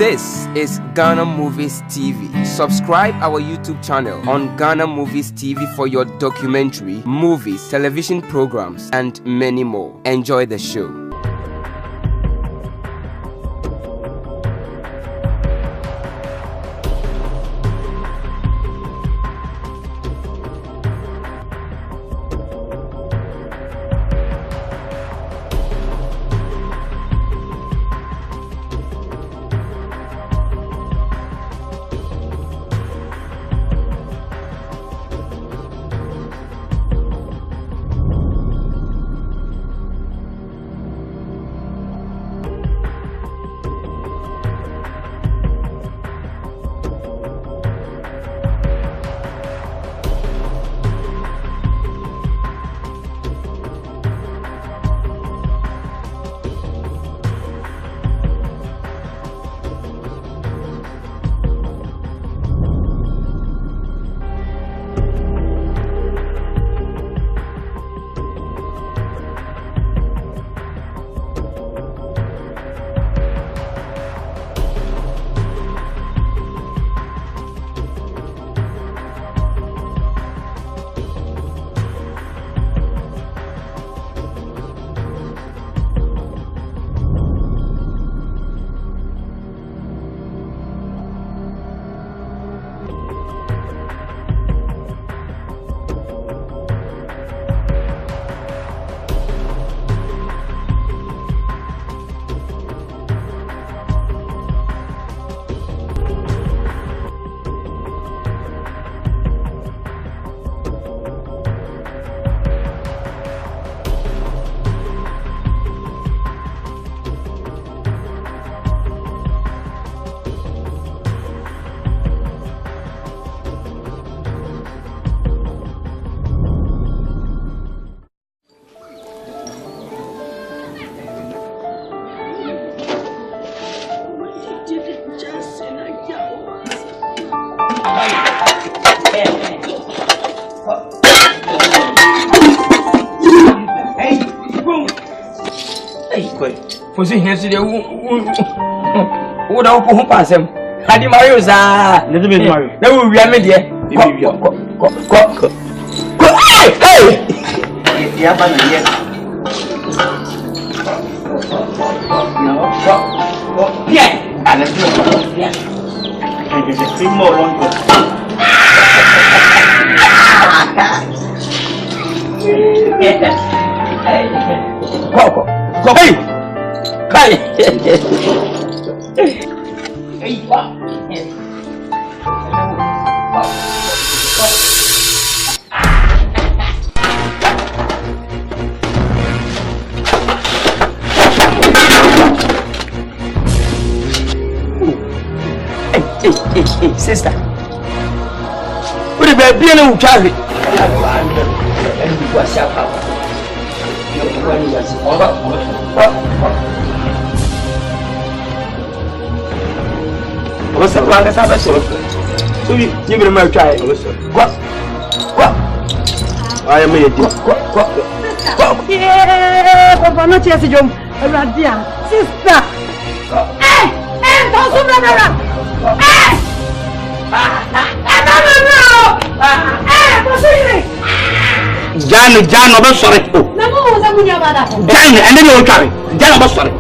This is Ghana Movies TV. Subscribe our YouTube channel on Ghana Movies TV for your documentary, movies, television programs, and many more. Enjoy the show. For seeing here, would I put pass him? I did Mario's little bit Mario. There will be a media. Hey! Yeah, but yes. No, yeah, and let's do it. And there's a few more on go. Hey! Hey! Hey! Hey, sister. What about being a child? What's the plan? So you give him a try. What? I am a Papa, not yes, John. Sister. Don't Jan, I'm sorry. Jan, and then you'll carry. Jan, I'm sorry.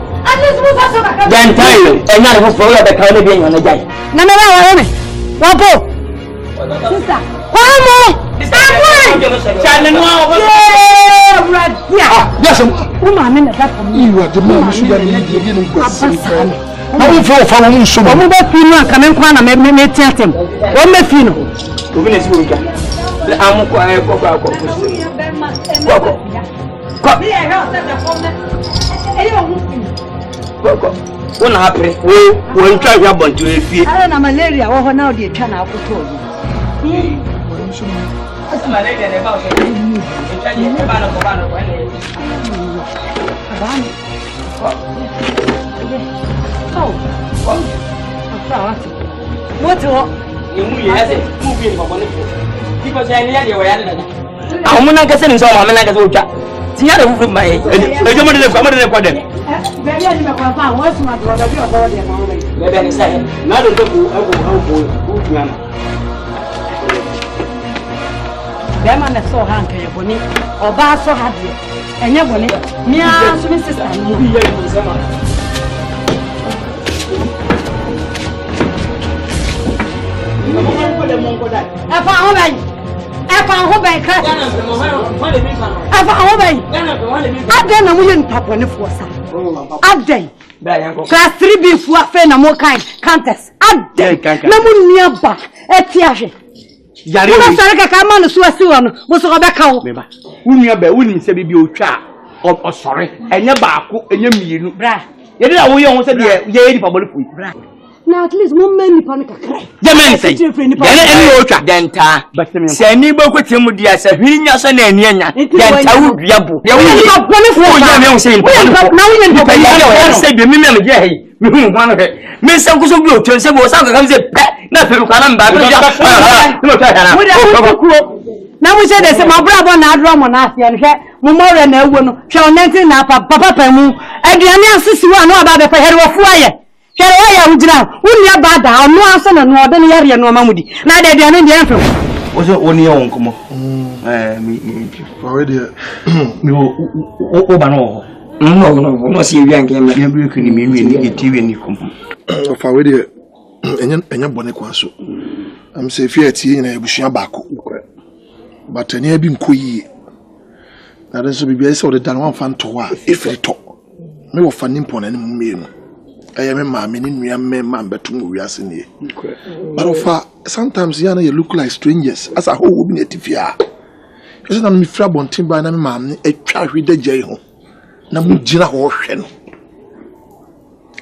Then tell you, and now for the Caribbean on the day. No, Wapo. Sister, one more. Yes, woman, in the back of me. You are the man who should have been beginning to I feel for a so I'm about to come and come and make tell him. What may feel? I'm quiet. What happened? We'll try to have to a I don't know malaria or now the channel to told you. That's malaria about what? You moving for money because I nearly were. I'm not getting so I'm like a soldier. See how to my. I don't want to come. Maybe I say, not a go. Them and the so hanky, Bonnie, or bar so happy. And your bonnet, me, sister, Class 3B for a friend and more kind, Countess. At day, no nearby, at Tiaje. Yari, come on, Suan, was Rebecca. Whom you bear willing to be your child, or sorry, and your barco, and your meal, bra. Yet I will almost say, yeah, public. Now at least one man upon a cry. The man said, Denta, but send me book with him with the Assahinas and Yana. Denta would be able. You will say, now say the minimum gay. One of it. Miss Uncle Blue to say, was sometimes a pet, nothing can now we said, there's my brother not Roman and Memorial no one shall nothing up Papa Pemu, and the answers you know about the head of fire. Shall I would now? Wouldn't you bad down? No answer, no other area, no mammoth. Now they're in the anthem. Was it only on come already? No, see, young game, you can mean a TV and you come. Of already, and your bonnet was so. I'm safe here in a bush back. But any been quay. That is to be based on the Danwan fan TWI, if they talk. Me will find impon any mean. I am a man, man, but to move us in here. But of sometimes you look like strangers, as a whole woman at fear. Isn't on me frab on timber and mammy, a child with the jail. Namujina ocean.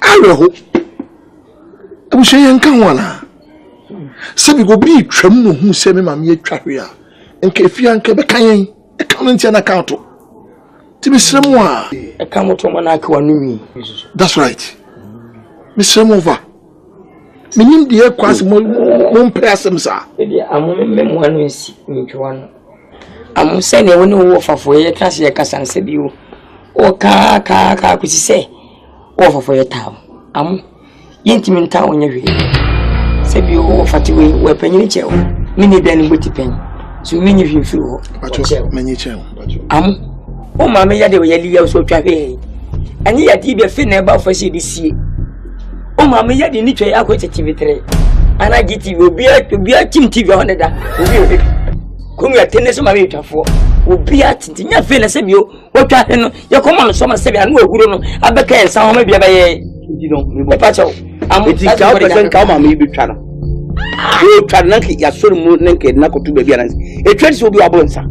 I hope. I wish I can one. Some go be tremble who say me, mammy, a tracker. And Kefia and Quebecain, a currency and account. To be someone, a come to Monaco. That's right. Miss Over. Meaning the air quasi won't pass them, sir. I'm one is one. I'm saying, I won't know for your class, your cousin said you. Or car, could say, offer for your town. I'm intimate town in your way. Said you offer to me, weapon in jail. Many then with the pen. So many of you feel many channel. Oh, mamma, they were yelling so traffic. And yet, you be a fin about for CDC. Oh, mamma, you didn't try a quite TV. And I get you will be a team TV on that. Come here, tennis of my meter for. Will be at your fin and send you. What you come on, some say, I know who don't know. I became some maybe you don't. I'm with the come on, maybe channel. You try not to get so naked, not to be honest. A trench will be a bonsa.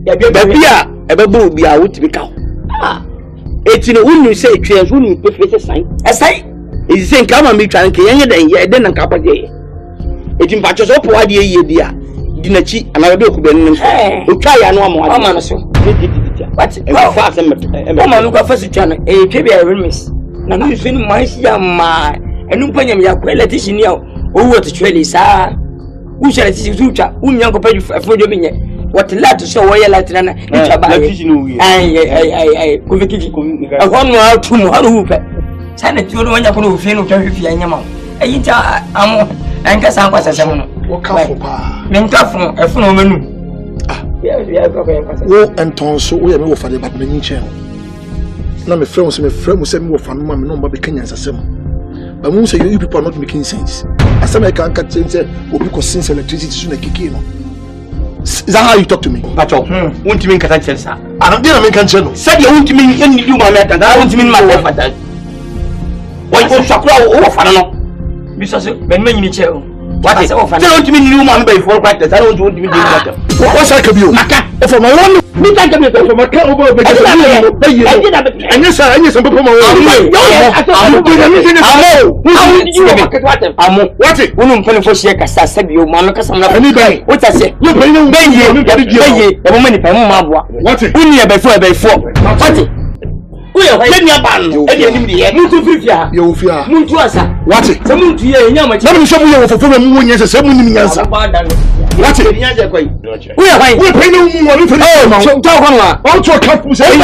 A baby will be out to be cow. It's in a wound you say, trains wouldn't be a sign. A sign is saying, come on, be trying to get then a couple of days. It impacts up what ye dear. Dinner cheat, and I will try and one more. But fast and look at first channel, a baby I will miss. Now you feel my young man, and you pay him your quality now. Owuo to trade sir. Who shall see you to whom young compared for your minute? What the lad to show where Latin and I could give you a 1 hour to Muharu. Senate, you know when you could feel to if you are your and guess I was a seven. What come for? Mentafon, a phenomenon. Oh, and Tonso, we are over the Batman channel. Now, my friends, will send me for my number of Kenyans as some. But most of you people are not making sense. As some I can't change it, because since electricity soon a kick in. Is that how you talk to me? But won't you mean can I tell sir? I don't think I can tell. Said you won't mean any you my matter. I won't mean my wife at that. Why you Sakura over? I don't know. Mr. Ben Minichel. What is over? I don't mean you man before practice. I don't want to be better. What's like of you? For my own. Me can't get from a car over. And yes, I need some people. What it? Woman can for shake as I said, you Monica. Anybody, what I say? You pay no baby, a woman in Pamma. What it? Only before. What it? We are getting a ban. You fear. What it? Some to you, let me show you for 4 years. What is it? We are going. We're paying no more. Oh, talk on. Also, couple say, we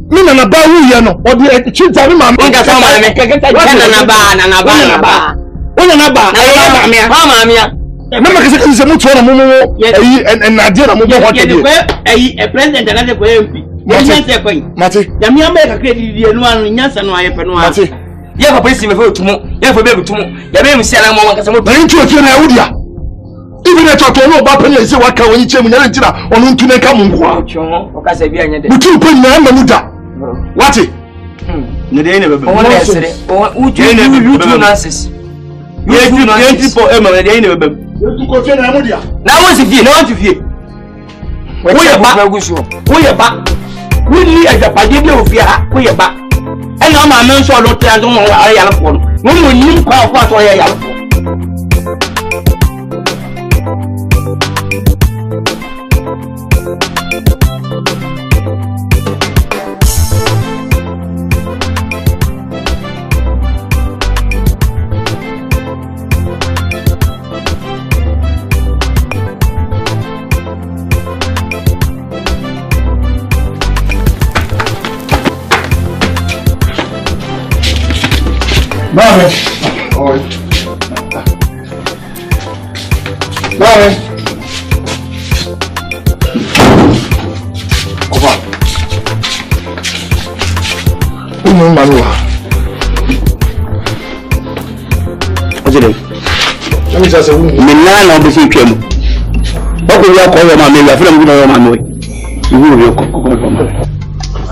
Nana ba wu ye no o de chita mi ma nka sa ma me keketa nana ba ona ma me na ma kese se mu to na mu eyi en na de na mu bo hote de eyi president na de ko MP nyansa ko yi mate ya mi ama ka credit die no anu nyansa no aye pe no mate ye ko polisi me fe otumo ye fo be otumo ya be mi sia na mo kasa mo bari ntu otu na ewudia even a toto no ba pe say waka woni chemu nyare ntira onu ntu na ka mu nko o kasa bi anya de mutu pe na ma muda what ne de ne bebe o na esere o uju nonsense you for em na de ne bebe you ko fe na mudia na wo si fie na wo ti fie wo ye ba we ni ajapade bi o fie ha wo ye ba e na ma men so lo ti azo mo ayalo fo no mo nim kwa kwa to ya yalo fo Mame. Oi. Mame. Opa. Manua. Ojede. Let me say me na obi si twam. Bako ya ko yo ma me ya fira mu na yo ma me. Iwu yo ko ma.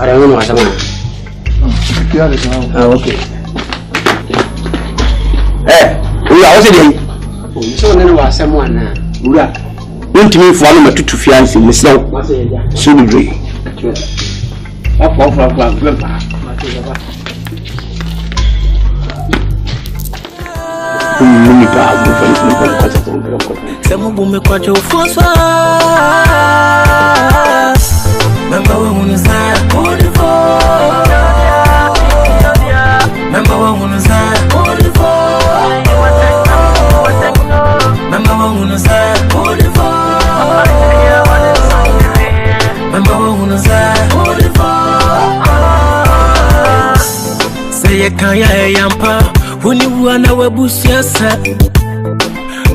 Ara no ma sama. Okay. Ura o se dey o so ne no asem ana ura ntimi fo no matutu fiance mesew so dudre afọ pa ni pa bu fa se mo bu me kwaje o fo so member we hunu sa o de fo member we hunu sa o de fo say kaya yampa huni wana webusiasa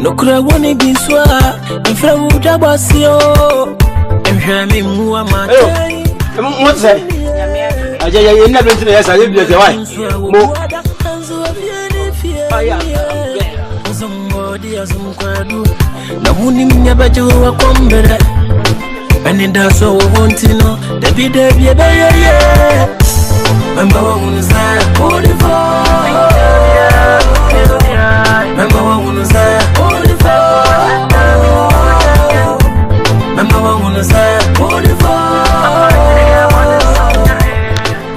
nokura woni binswa enfra wudabasio enfra mi muwa matai what say aja ya ina bentina ya sa lebi se why mo aya azumkwadu na huni mnyabajo wa kombere anenda so wontino david ebeye member wa unza olivo member wa unza olivo member wa unza olivo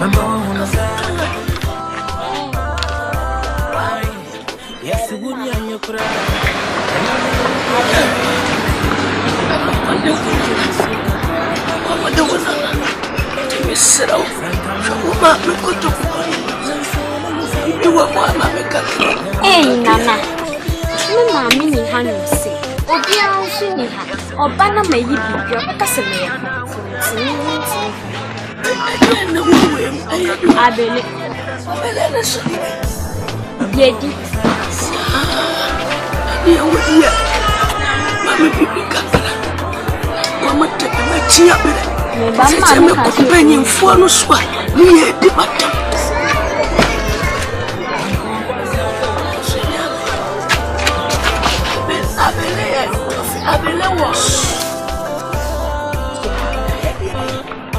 member wa unza yes gunya nyokura sit out. Hey, Nana. Mama, mini honey say. Obia also ni ha. Obana me yi bibio kase me ya. Abele. Abele so. Yedi. Ya wodi. Mama bibi kakala. Mama tepe me tia bele. Mama ka kupenye mfuano swa. Ni edi batam. Abele was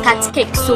cat cake so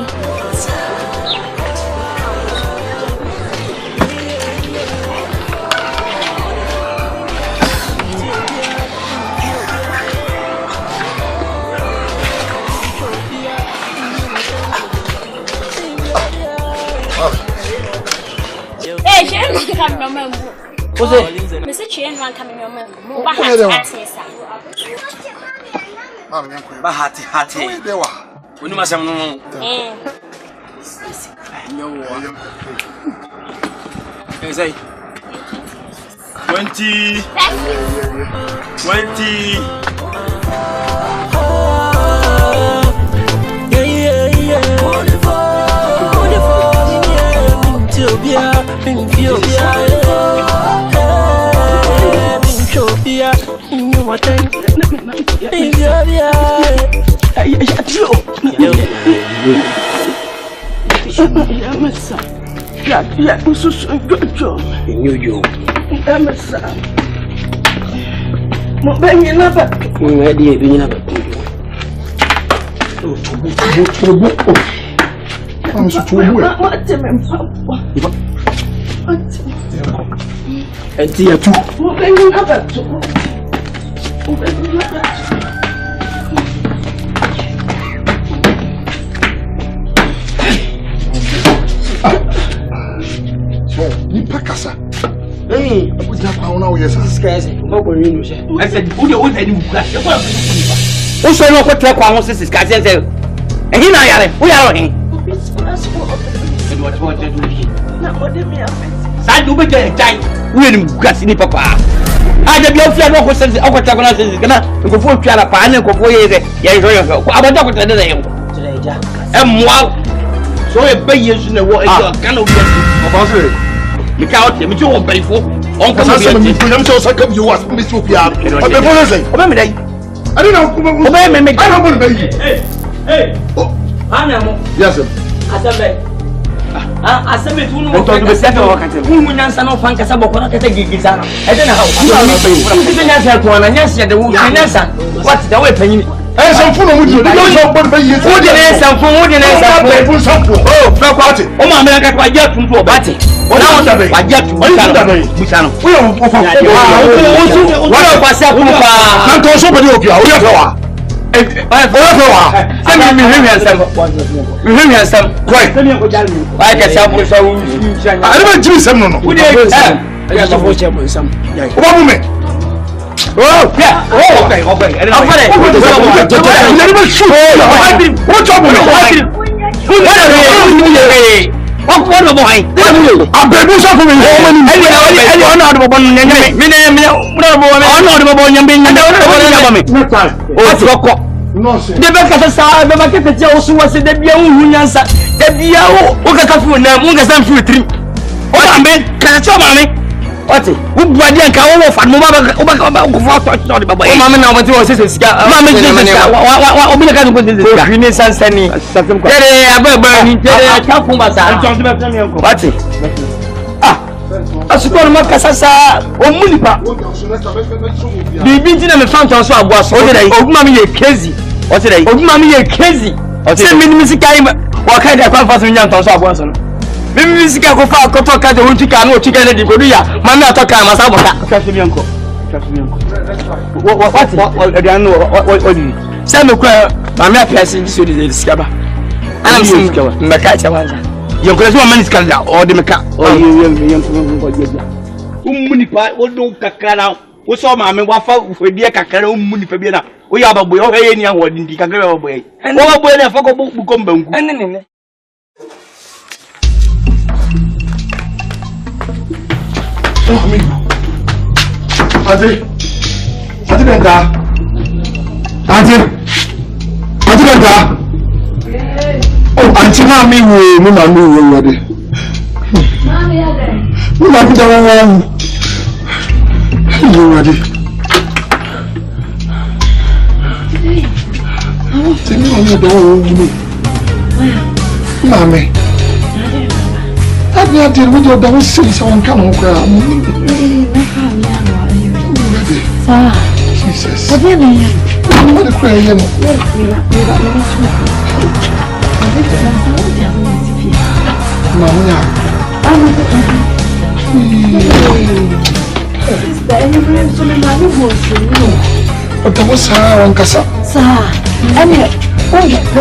But what's her on Cassa? Sir, and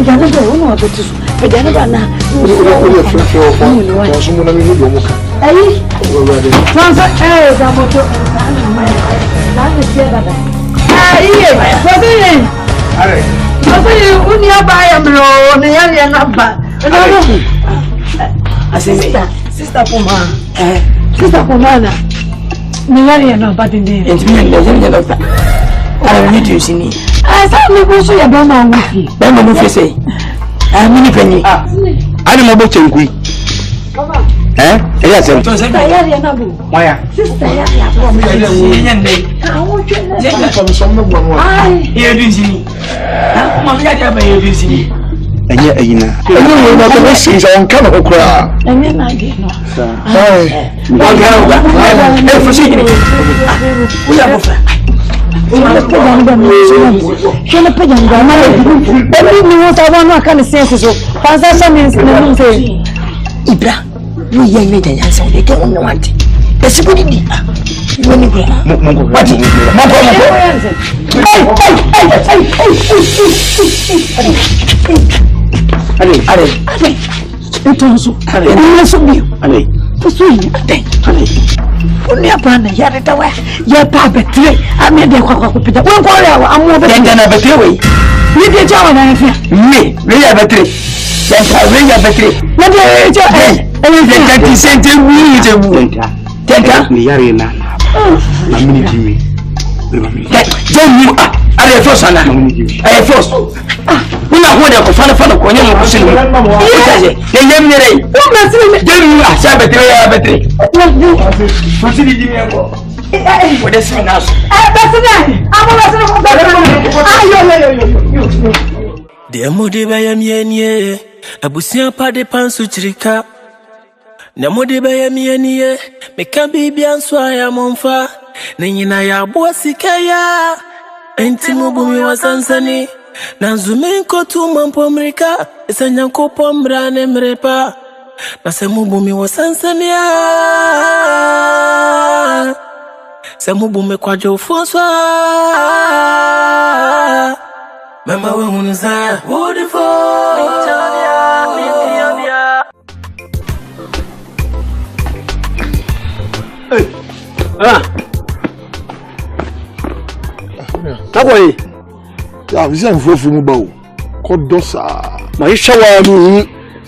I don't know what to do. pejana bana. Ule frefo kwa sumu na mimi ndio muka. Ayi. Sasa za moto. Nani pia dada. Ayi. Bobini. Are. Bobini uni abaya mlo ne yali namba. Sister Puma. Sister Pumana. Ni yali namba dinde. Ndio doctor. Ara ni tu sini. Asa me ko so ya ba ma wufi. Ba ma wufi sei. Mini penny. Ani mo bo chenkui. Eya sem. Sister yali namba. Moya. Sister yali namba. Nyende. Nyende from some no one. Ai. Ye du sini. Mama ya dia ba ye du sini. Enye eyina. Enye na ko si so on kan okra. Enye na ge no. Ai. Wa ga wa. E fushi ni. Uya bofa. Shana pejana ba ma e ni wo ta ba no aka ni sense so. Pansa sa means na no say. Ibra. Wo ye nwe dan yansa wo de ke on want. Esi ko di. Wo ni bra. Wati. Ale. Etonso. Ni so bi. Ale. Poso yi ade. Ale. Oni apana ya de tawa. Ya pa betre. Ame de kwa pita. Won ko re wa amu be. Tenda na betre we. Ni de jawa na nfa. Me, we ya betre. Tenda we ya betre. Na de jo Tenda ti sente wi je bu. Tenda ni yare na. Na mini kimi. Jemu ale force ana. Ay force. Una ho de ko fana ko nyam ko sinu. Itaje. Ne nyam ne rei. o ma sini Jemu asa betre ya betre. Fasili di ko. Wo de sinu na so. Besina. Amo besina ko. Ayo. Demode bayam yenye. Abusia pa de pansu chirika. Nemode bayam yenye. Meka bibia nso aya monfa. Nenyina ya boasika ya. Enti mubumi wasansani. Nanzume nkotu mampo Amerika. Esa nyankopo mbrane mrepa. Nase mubumi wasansani ya. Se mubumi kwa jofonswa. Mama we unza. Beautiful. Taboy. Ya visa mfufu mu bawo. Ko dosa. Ma yishawa mu.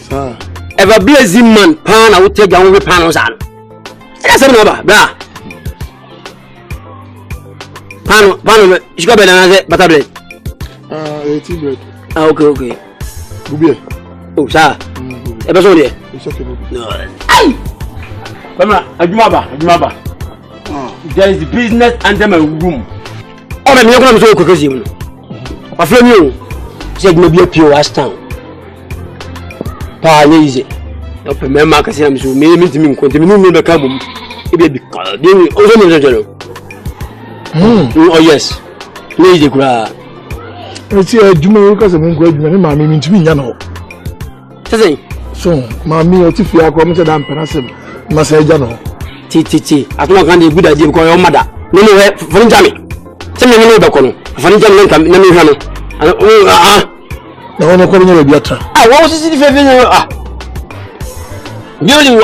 Sa. Eva blazing man pa na wote ga wo pa no sa. Ela se no ba, bra. Pano, ishika be na ze batable. 80 bread. Okay. Bubie. Oh, sa. E be so de. It's okay. No. Ai. Mama, ajuma ba. There is the business under my room. Oh, me ko na so ko kazi mu. Afro mi o. Se gbe bi pio last time. Pa ye ize. O pe me ma kasi am so me mi timi nko timi nu be ka mum. E bi ka de ni o so mi so. Oh yes. Ni ize kura. Eti adwuma wo ka se mun ko adwuma ni ma mi ntimi nya no. Sese. So, ma mi o ti fi akọ mi se da mpena se ma se ja no. Ti. Atuma kan de good idea because your mother. No we for njami. Se me no be ko no. For njami na mi hwa no. Na wono ko nya bi atra. Wo sisi di fefe Nyoli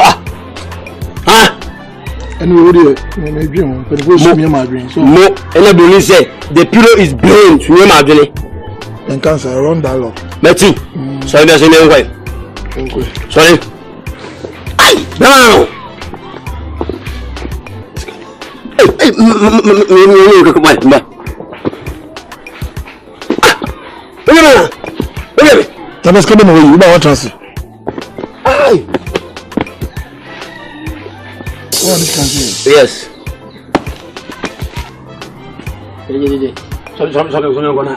And we would maybe on but go see me my dream. So mo ena believe say the pillow is blown to my adwene. And cancer around that lot. Betty. So me say me ngwe. Okay. Sorry. Ai, no. Me ko ba. Okay. Tabas ko mo yi ba wa trans. Ai. What is can Yes. Sorry, gonna.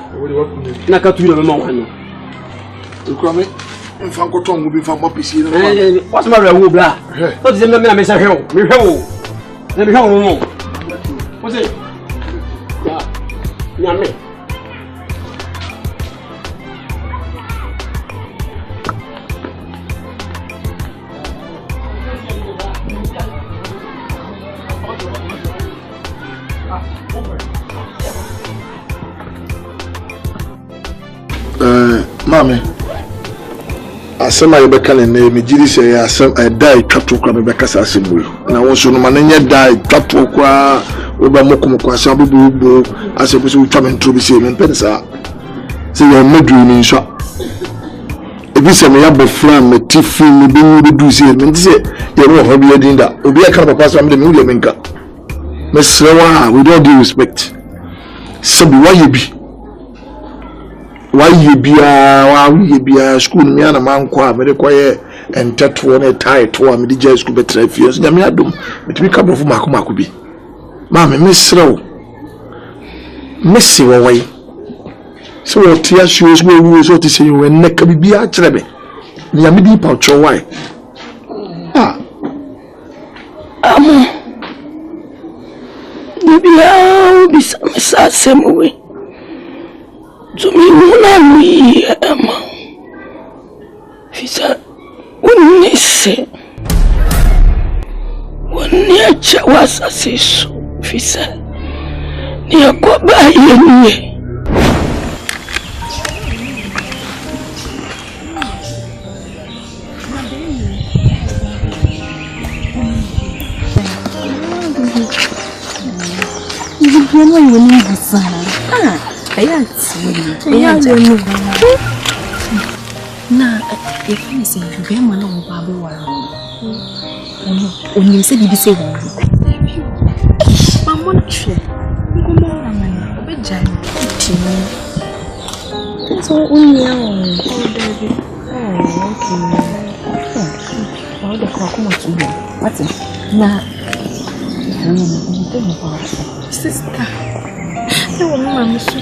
Na ka tu na mo wanu. You me mfa nkoto ngo bi fa mo pisi na. What's my real blah? What is me say hell? Me hell. Na me hell no. What's it? Yeah. Nyame. Mami, asɛm a yɛbɛka ne nnɛ megye di sɛ ɛyɛ asɛm ɛda ɛtwa to koraa mebɛkasa asɛm wei na wo nso no ma no nyɛ da ɛtwa to koraa wobɛmɔkɔmɔkɔ asɛm wobɛbɛwubo asɛ pɛ sɛ wotwa me ntoro bi sɛ mempɛ ne saa sɛ yɛmmɛduru no nsua ebi sɛ meyɛ abɔfra a mati firi mebɛwu bɛduru sɛ mente sɛ yɛne wɔ hɔ bi adin da obi ɛka no papa sɛ mede mewu deɛ menka mesrɛ wo a with all due respect sɛ bi woayɛ bi why biya school me ana man kwa me de koye enteto ne tie to me de jay school betra fie so nyame adom me timi ka bofo mako bi ma me mesrew mesi wo wai so wo tia shoes go wu so ti se yo ne ka bibia kyerebe nyame di pa cho why amo bibia bisa mesa semwe Tumimuna mi ama Fisa unese Waniacha wasasiso Fisa Niyakoba yenye na if you say you be man on babu wa onim se bibi se wo mama twe ngomo na man obeja ti so unya o david okay de ko ko mo tu what na sister no mama so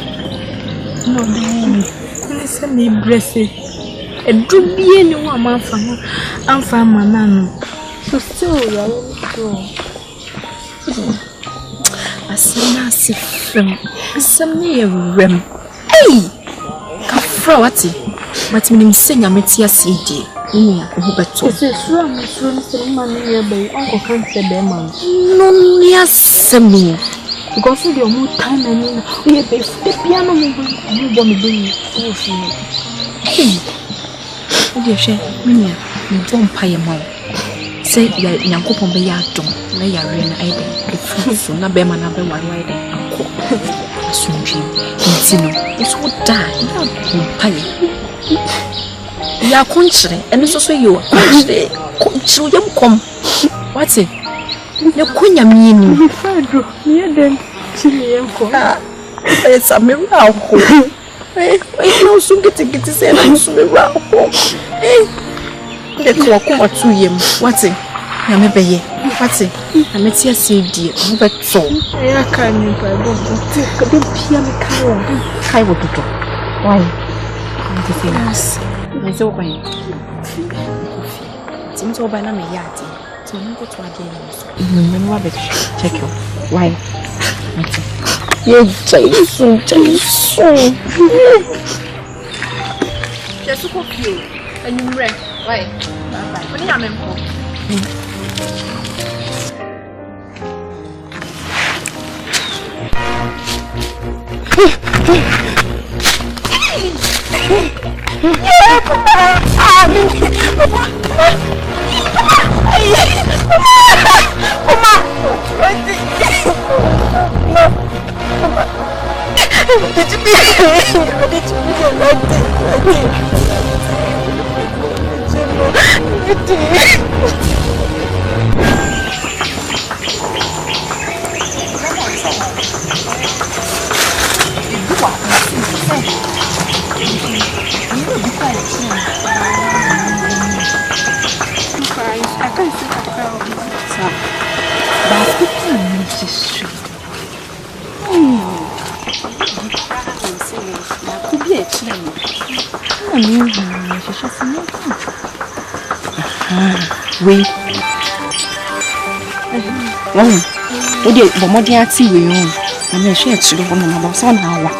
no no listen me blessed e dubie ni wa ma fa no amfa mana no so still ya so asana sifem asami rem hey ka fra wati but minim senya meti asidi ni ho beto se sura mo se ma ni ya be onko kan se be ma no ni asemi because the more time I mean we be the piano mo bo me be so fine hey o she minia me bon paye ma say ya nyankopon be ya dom na ya re na ai de so na be ma na be ware ai de akọ asunji ntino so die na bon paye ya konchire eno so yo konchire yam kom what it ne kunya mieni fadro ye den chiri enko esa me ra ho no so giti se na so me ra ho de ko ko matu yem what na me beye what na me tia se die mo beto ya ka ni pa bo ka be pia me kai wo toto why ndi se nas me so kwa yi timto ba na me yati so no go to again no wa be check you why ye Jason Jesus ko kio anumre why bye oni ya memko we o de bomodi ati we o na me hwe akire ho na ba so na awa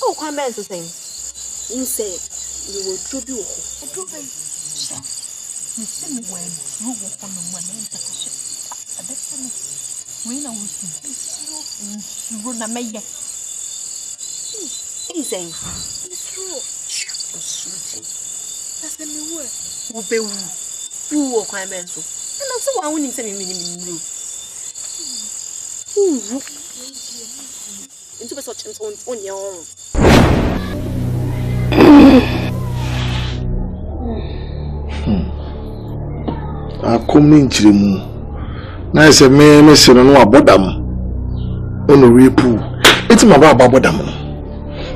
Oh, come back to thing. You say you will drop you. You send me when you walk on the money. When I was you run a mayor. He's saying, it's true. That's the new word. Who will climb and so. And also, I wouldn't say me. Into such and on your own. I come in Chilimu. Nice a man, Mr. No Abodam. On the repu. It's my Baba Bodam.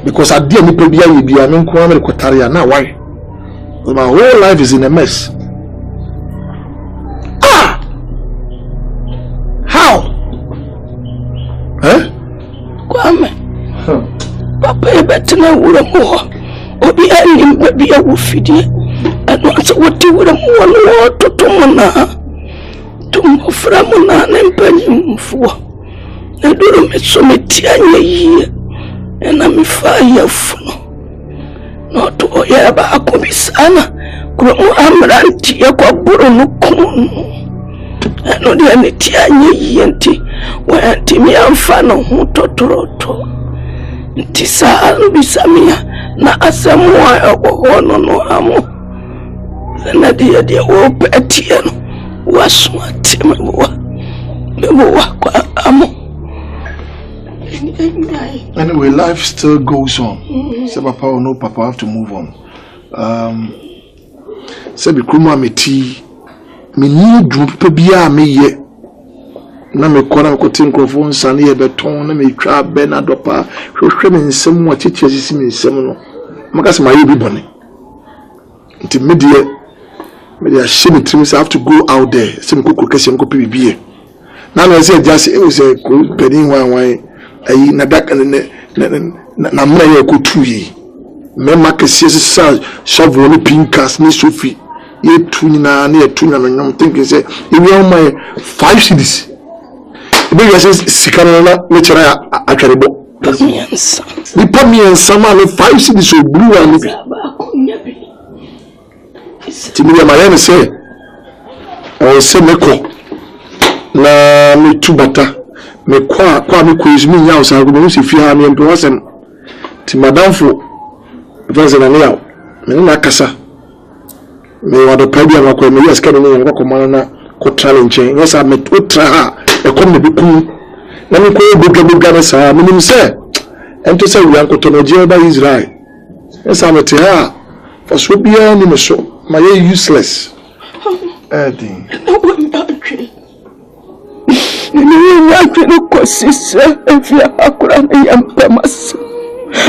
Because I dear me Pebia will be a non Kwame Kotaria. Now, why? My whole life is in a mess. Ah! How? Huh? Kwame. Papa, better now, would have more. Or be him, baby, I will feed you. And once what you would have more to Tomona. Tomo Framona and Penny for. I do make so many years. And I'm a fire for. Not to hear about Kubisana. Grow Amaranti, a Quaburo. I know the only Tiani, where Timmy and Fano, Totoroto. Tisa Bisamia, na Asamoa, or no amo. Then I did the old Petian was what Timua amo. Anyway, life still goes on. Say Papa or no Papa, I have to move on. Say Bikruma me tea. Me need to be a me ye. Na me kora ko tin krofo nsane ye beton na me twa be na dopa hwehwe me nsem wa chichi asisi me nsem no maka se maye bi bone nti me de shame trim say I have to go out there say me kokoro kase me ko bibie na na say just e say ko pedin wan ayi na dak na mra ye ko tuyi me maka se sa shovel no pinkas ni sofi ye tunyina na ye tunya no nyom thinking say e wi on my 5 cities. Because Sikarana, Nature, Akarebo. We put me in some 5 cities of blue and Timmy, my say, I will say, Meko. Na me two butter. Me qua me quiz me house. I will see if you have me and Blossom. To Madame for President Leo. Me Kasa. Me want to pay me. I me yes, can you walk on co challenge? Yes, I met Utra. I come to be cool. Let me call Buga sa minim say. And to say we are Cotonou by Israel. Yes, I'm at her. For so be any show. My useless. Adding. No one country. You are going to consist if you are Kurani and Pamas.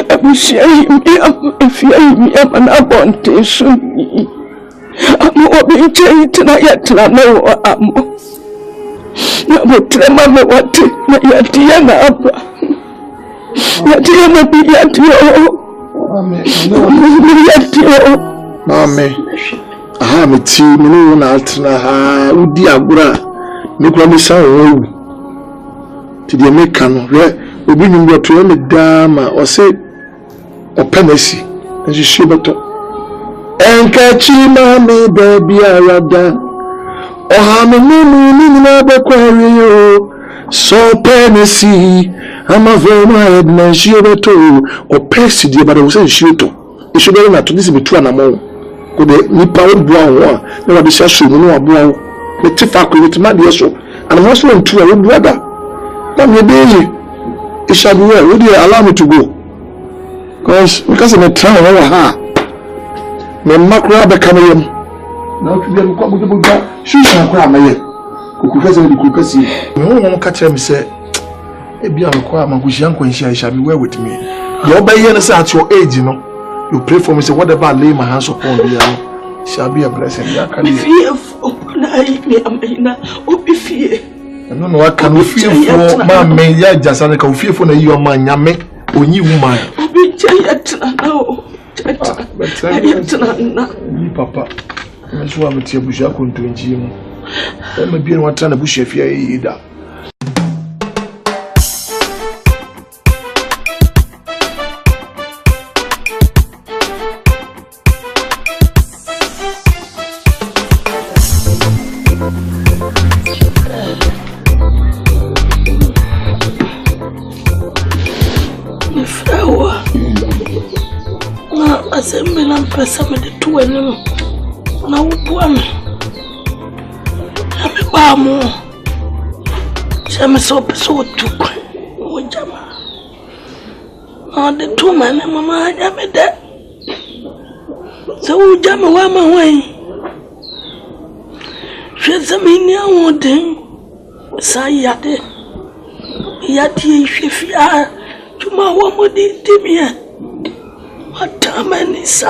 I will share him if you are me an abontation. I'm not being tonight. I know I'm. Na mutrema me wate na yatia na hapa yatia na biyatia mame aha meti minu na atina ha udi agura me kura me san wo ti de me kan re obi nyum to me dama o se openesi nji shibeto enkachi mame baby arada Ohamini na bekwariyo so penesi ama vema edna shiyoto o pesi die bada wo shiyoto ishobere na to this be two anamo ko de nipa odua ho na wa de hyaso mu no aboa wo me tifa ko le tima de so and mo so ntu a wo brother na me dey ishabuwe wo dey allow me to go because me try wa ha me makra be kameyem Now to be able to go, she's not crying, my yet. Who has any cook as you? No one catch him say, a be unquiet, my young when she shall be well with me. You're by years at your age, you know. You pray for me, say, whatever I lay my hands upon you shall be a blessing. Be fearful, I be fear. I don't know what can we fear for, my man, ya just like a fear for your man, Yame, or you woman. Be giant now. Papa, I'm sure I'm a tear bush. I couldn't do him. I'm a beer one time a bush if you either. Some of the two and now one. I'm a bamo. Some so took. The two men and mamma, I'm a dead. So jam away my way. She's a mania wanting. Sayade. Yati, if you are tomorrow, what did you Atamanisa,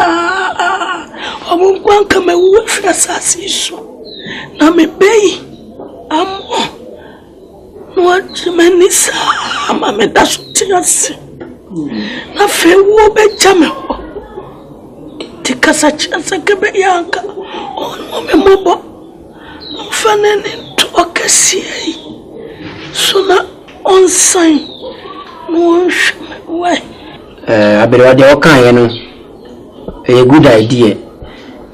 Omunka me wufra sasiso. Na me bei amo. No atamanisa, ama me dasutiasi. Na fe wo be jame ho. Tikasa chasa kebe yanka. Ono me mobo. Mfanene tokasi. So na on sign. No why. Abere okan no a good idea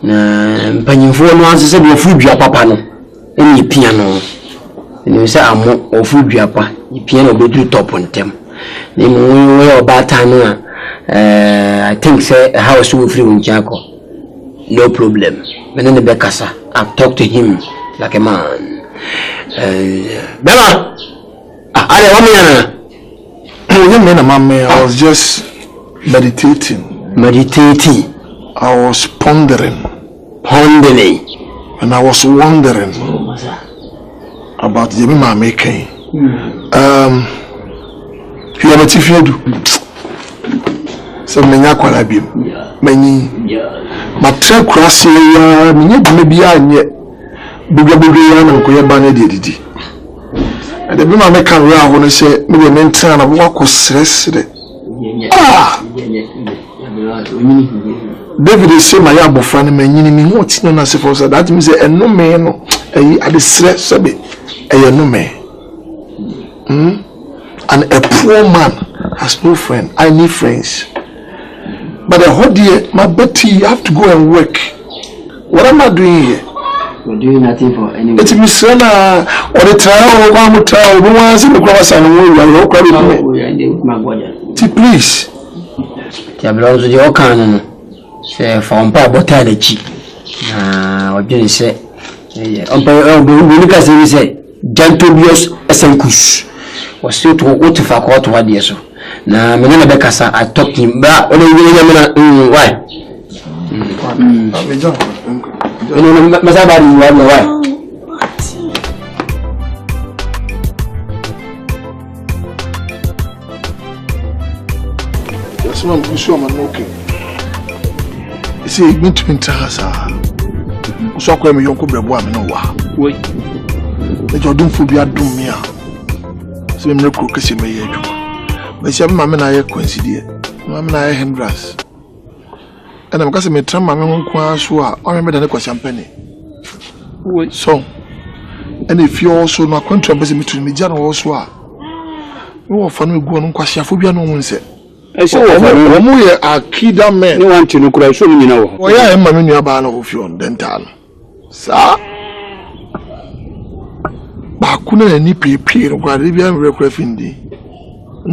na mpanyimfo no ansese be ofudua papa no eni pia no eni se amo ofudua pa pia no be top ntem na we obata no I think say how so free unjako no problem menene be kasa I've talked to him like a man bema ale wa me yana I was just meditating. I was pondering. And I was wondering about the Mama making. You have a tifedu. Some many aqualabim. Many. My track cross here, maybe I yet. Bugabugan and Koyabane did. And the Mama make a round when I say, maybe maintain a walk was stressed. David is saying my abo friend me nyini me ho tina na se for that means say eno me no I dey stress sabe no me and a poor man has no friend. I need friends, but the whole day my Betty you have to go and work. What am I doing here? We're doing nothing for anyone. It's me sana or the trial or one trial no one say me cross and please. Tiablo the okan say for mpa bota de chi na odwene say we say Jantobius Esenkus was still to what if I caught what year so na me na be kasa I talk him ba o le why masabari why I'm sure I'm okay. You see, it means to interasa. So, I'm going to be able to know why. Wait, you're doing for your doom here. So, I'm not cooking my head. But I'm a man, I coincided. I'm not a hindrance. And I'm going to make some mamma or remember the champagne. Wait, so, and if you also not controversy between me, Jan also are. You are funny going on Quashaphobia, no one said. I saw a kid man. No one to know, could I show you know? Oh, yeah, I'm a menu about of your dental. Sir, Bakuna and Nippy appear while Libyan requefindi.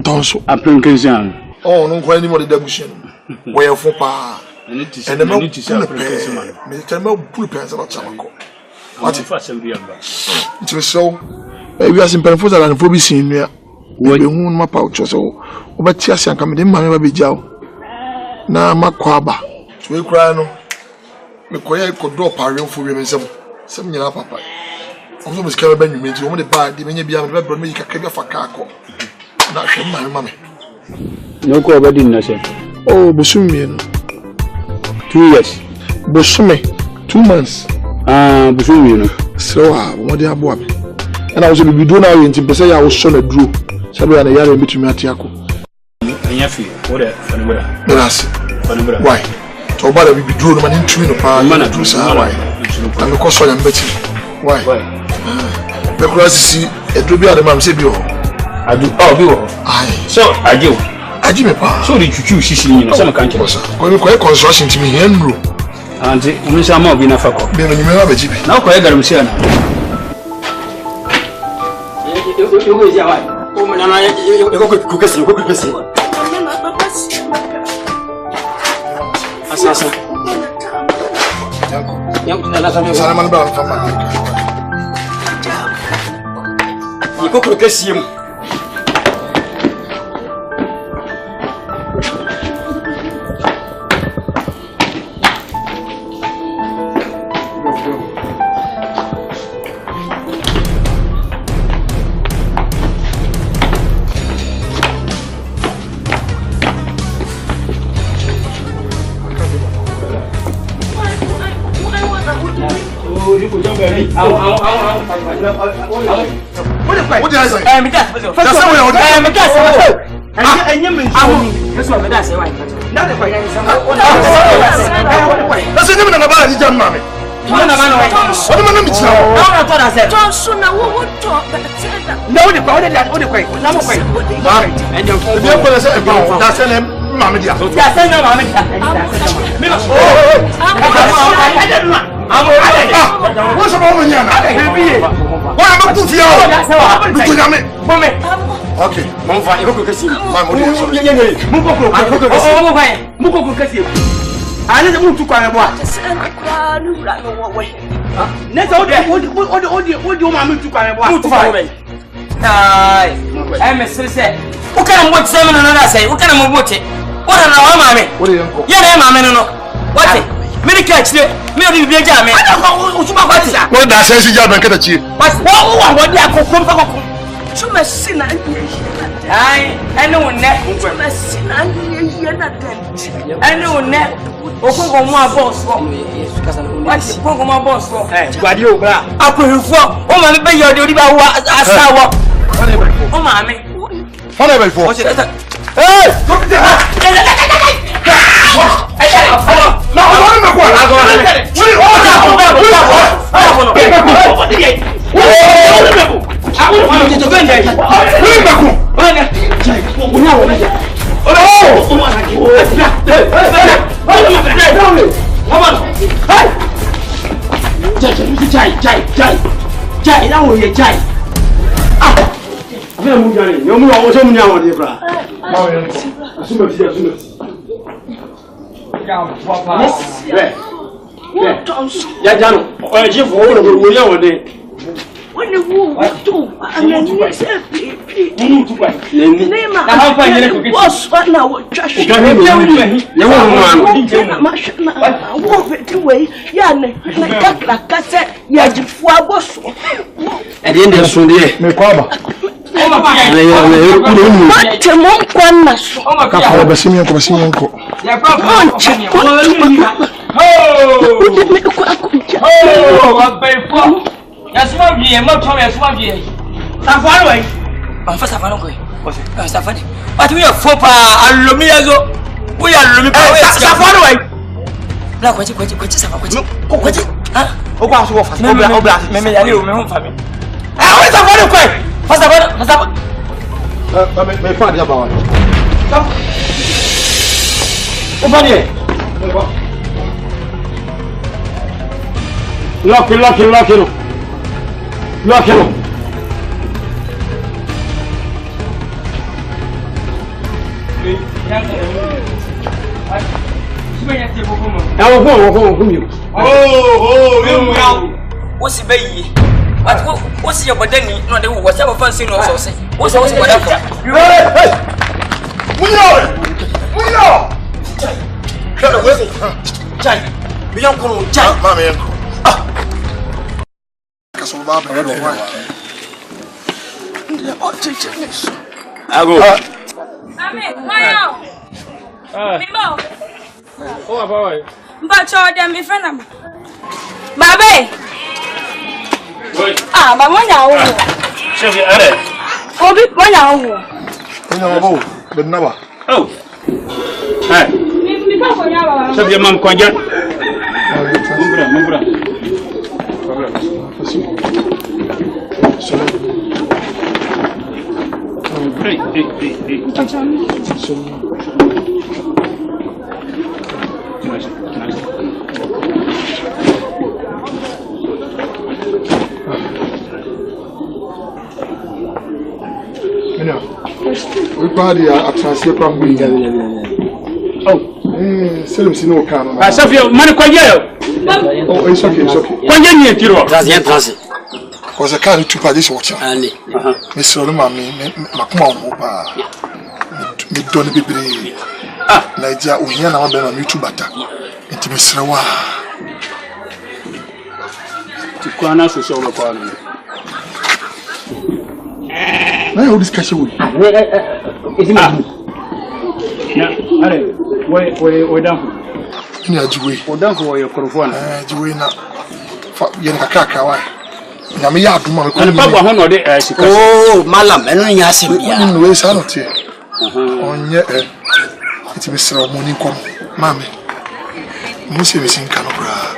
Tonso, a plancation. Oh, no, quite anymore deduction. Where for pa and the milk to sell a place. Mr. Pulpens about Chamaco. What if I shall be it was so. We are in Penfosa and Phobis in there. We won't map out so. But Chas and come in my baby jaw. Na Maquaba. We cry no. me koye ko do pare mfo we me nsem sem nyina papa omo me skaba banyu me nti omo de ba de menye bia me be bro me yika ka fa ka akọ na hwe ma me no ko obadi na se oh busumi no 2 years busumi 2 months busumi no so omo de abo am and I was be do now nti pese ya wo so na duro sabe ya na yare bitumi atiako anya fi what funny brother yes funny brother why to ba da be duro no man ntumi no pa man do sa why and because so ya mbeti why the cross see e do bi adama say bi o adu bi o so aji me pa so the chuchu sisi ni no some country ko ko construction timi hen ro anti umisa ma obi na fako be no nyime ba jibi na ko e garam sia na yo ya wa o me na yo ko kesi asa yang na sa me sana man ba fa ma ko kesi mu What did I say? What's up over here? Why am I put you? Okay, Monfa, you go see my Muko kasi. I need to move to Kwamwa. Next what do mammy to Kwamwa? I'm a sister. What can I watch 7 another say? What can I watch it? What an hour, mammy? What do you call? Yeah, mammy, no. What's it? Many catch it. Maybe be a jam. I don't know what is that. What does she jam and catch you? What do I call? Too much sin and I know net. Too much sin and I know net. Open my boss. What's the program my boss for? Guardiola. I put you for. Oh, my baby, you're doing about I saw. Oh, mammy. Whatever for. Hey! Ya jano, o je fo wo wo ya wode. Woni wo to, anani se pipi. Ni tu kwa. Ni ma. Na ha fa nyele ko kiti. Wo so na wo twahwe. Ka he bia wo ni. Ye wo ho anu. Ma shna. Wo beti we ya ne. Na kakra kase ya jifu aboso. E de ndem so de. Me kwa ba. Mate mon kwa na so. Ka fa ba simi enko. Ya kwa pa. Oh, what pay for? Yes, one year, much more as 1 year. Safari, I'm for Safari. Safari, but we are for Alumiazo. We are Safari. Black, what you Safari? Oh, what's what? Maybe I knew my own family. I was Safari quick. First of all, my father about it. Lock it. What's the baby? What's your body? No, they will whatever fancy no sauce. What's whatever? We know. Me young kono jai. Mama yanko. Kaso baba no wa. Ndia o chiche niso. Ago. Mami, why? Mimo. Oh, boy. But show them me friend am. Babe. Ah, ba mo nya wo. Chef, are. Obi mo nya wo. Onya babo, be nawa. Oh. Hey. Mi ba ko nya baba. Chef, mam konja. Mumbra. We party a transfer from me. Oh. Selim sino kana. Safia, mani konja. Oh, it's okay. Konja ni tiro. Transi. Cause I can't to party watch. Ani. Mr. Mami, makuma opa. Me don't be brave. Naija uhiana wa bena YouTube ata. Enti Mr. Wa. Tikwana so so kwa na. Na yo discussion we. Is it na are we down. Ni ajiwe. O down for your microphone. Ajiwe na fa yen kakaka wa. Na me ya aduma me ko ni pagwa ho no de sika. Oh, malam, eno nya asem bia. Ni we sa no tie. Onye enti Mr. Omoni kom. Mami. Mo se mesin kan bra.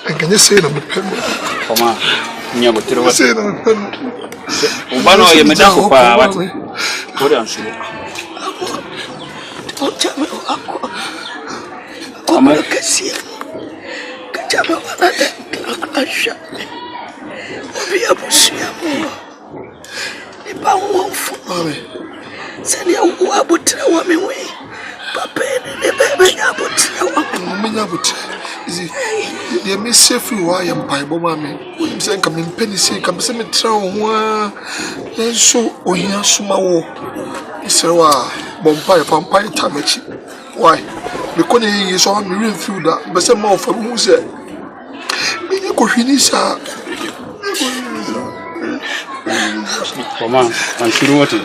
Engane se na me pem. Koma nya botiro wa. Se na me pem. Ubano ye meda ko pa wati. Ori ansuru. Ochame wako. Koma kasia. Kachama wanade akasha. Obia busia mo. Iba wofu. Mami. Sani Owuo abutra wa mewe. Papa ne bebe nya abutra wa. Menya butra. Izi de me safe wa ya mpaibo mami. Woni se nka me mpeni se ka se me tra ho a. Yenso ohia suma wo. Sewa bompai pampai tamachi. Why? Because he is on me through that. But some more for who said, "Me go finish her." Come on, I'm sure what it.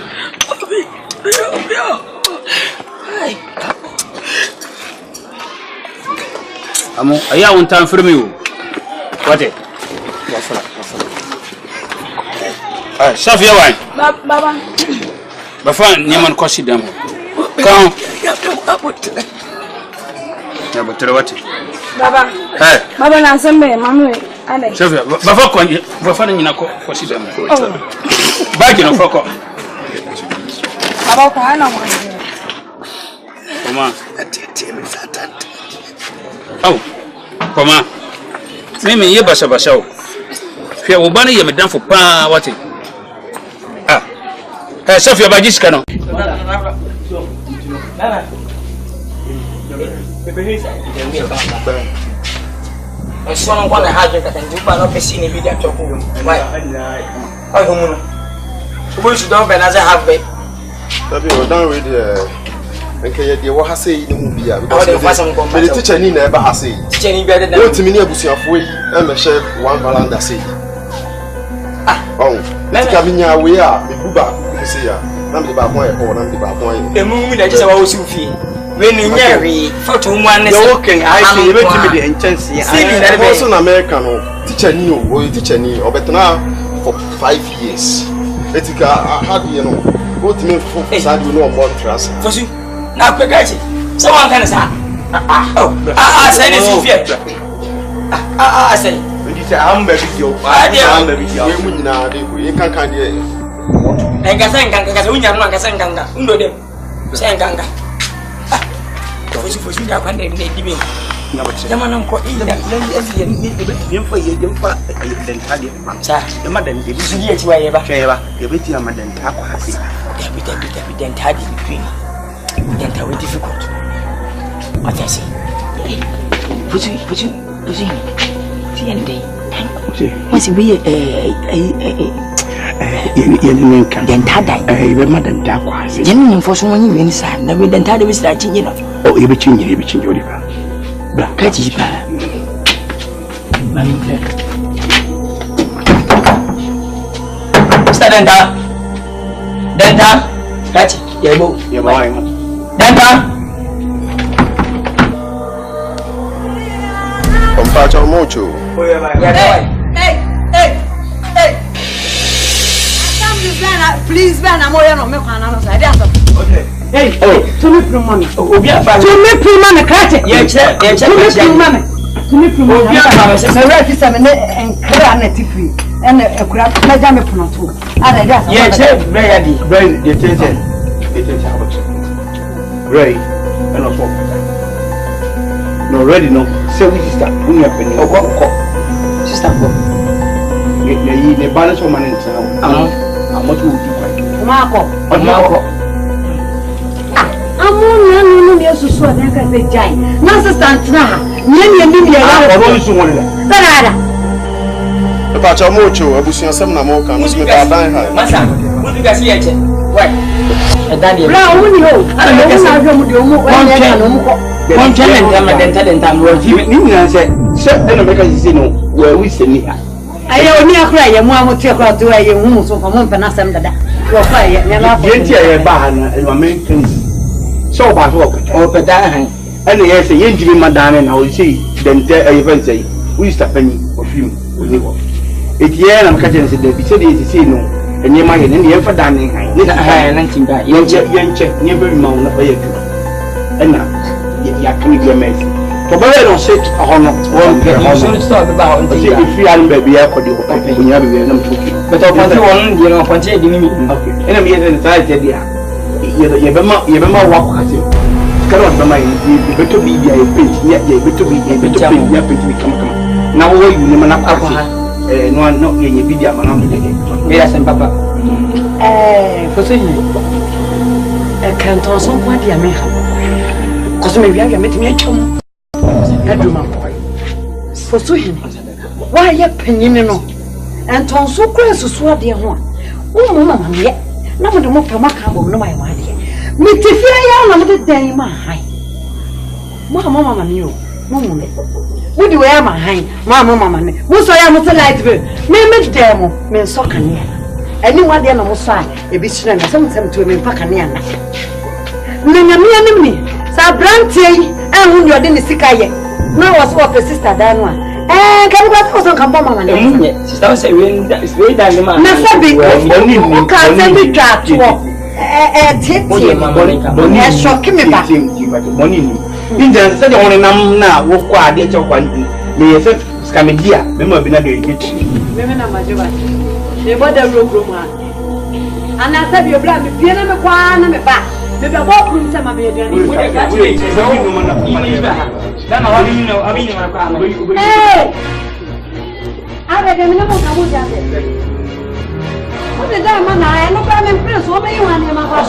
Amo, aya one time for me. What it? Safia wine. Baba. Bafa nyaman kosi dam. Kan. Ya botere wati. Baba. Hey. Baba na sembe mami ade. Safia, bafa ko bafa nyina kosi dam. Baji no foko. Baba ko ana mo. Koma. Atete me satante. Oh. Koma. Mimi ye basha basha o. Fia wo bana ye medan fo pa wati. Safia bajishika no. Sono quando haje ka tanju ba no pesi ni bidia to ko. Why? Ai homuno. Ubo su don be na za have be. Tabi o dan we de enke ye de wo ha sei ni hu bia because me teacher ni na e ba ha sei. Teacher ni bia de na. Wo timi ni abusuafo yi e me hye one valanda sei. Oh, tika binya we a me buba ko sei ya. Na me ba ko e ko na me ba ko e. Emu mi na je wa wo si fi. We ni nyari photo mu an say okay I say you timi de enchancy. I was in America no. Teacher ni o teacher ni obetna for 5 years. Etika had you know. Go to me for side we no more trust. For you. Na kwekachi. Someone can say say this fear. Say. We say am be video. Am be video. We mu nyina de ko. E kan de. Engasa unya no engasa nganga. Ndo dem. Say nganga. Fosi ya kwande ne dibe. Jama nan ko ida yen fa ye dem fa den tade sa e madan de bisu ye ti waye ba ye beti amadan ta ko hasi ya bi den tade bi den ta we difficult what I say fosi ti yen dey wasi we yen kan den tada be madan ta ko hasi yen nin fo so woni wen sa na we den tade we sa chinye no o ye be chinye odi ba Kaji pa. Mami pe. Mr. Denta. Kaji. Yebo. Denta. Compacho mucho. Hey. Please, Ben, I'm going to make one side. Okay. Hey, to me from mommy. To me from mommy, catch it. Yeah, to me from mommy. To me from mommy. The right is a minute and granite free. And a crap, Madame Pronoto. Yeah, ready. Brain, the attention. Ray, and also. No, ready, no. So we start. We have been. Oh, sister. The balance of money in town. I'm not going to Marco. I'm on the other side of the giant. Nonsense, many a million. Compacho mucho. Abusian some namoka. Must be that time. Masa, what do you see it? What? And Daniel. Now, when you I only cry, and one would take out to a young woman from one panasam that your fire, never ban and Americans. So bad work, or Padahan. And yes, a injury, madame, and I will see, then tell a event say, we stop penny of you. It's yeah, I'm catching the city to see no, and you might in the effort dining. Young check, never amount of a year. And now, you can be a mess. For better don't sit on one pair of start about if you are baby, I could do when you have a but I want you know, continue me. Okay, and I'm getting inside the idea. You remember walk at you. Cannot be mine, you better be a pinch, yet you better be a better pinch, come. Now, you never have alcohol, no one not in your video, man. Yes, and Papa. For saying, I can't also want you, man. Because maybe I can make me a chum. For so him, why you penny no? And Tom so close to swat dear one. Oh, mamma, yet. No one more from my cabo, no, my wife. Me to fear you, the day, my high. Mamma, knew. Mamma, would you wear my high? Mamma, who's I am with the light bill? Me, demo, me, so can you. Anyone there on the side, a bit strange, something to me, Pacaniana. Me, Sabranti, and when you're in the Sikaye. No, was what the sister done one. And can what also come from my name? Sister say, it's very dynamic. Nasabi, who can't send me track to walk. And shocking me back. Money. In the second one, now, walk quiet, get your one. May say, Scamadia, remember, be not doing it. Remember, my job. They bought the room. And I said, you're blind, if you're never quiet, I'm back. The walk room, some of you. Hey! I read the minimum of what the diamond I look at and press over you and him. I was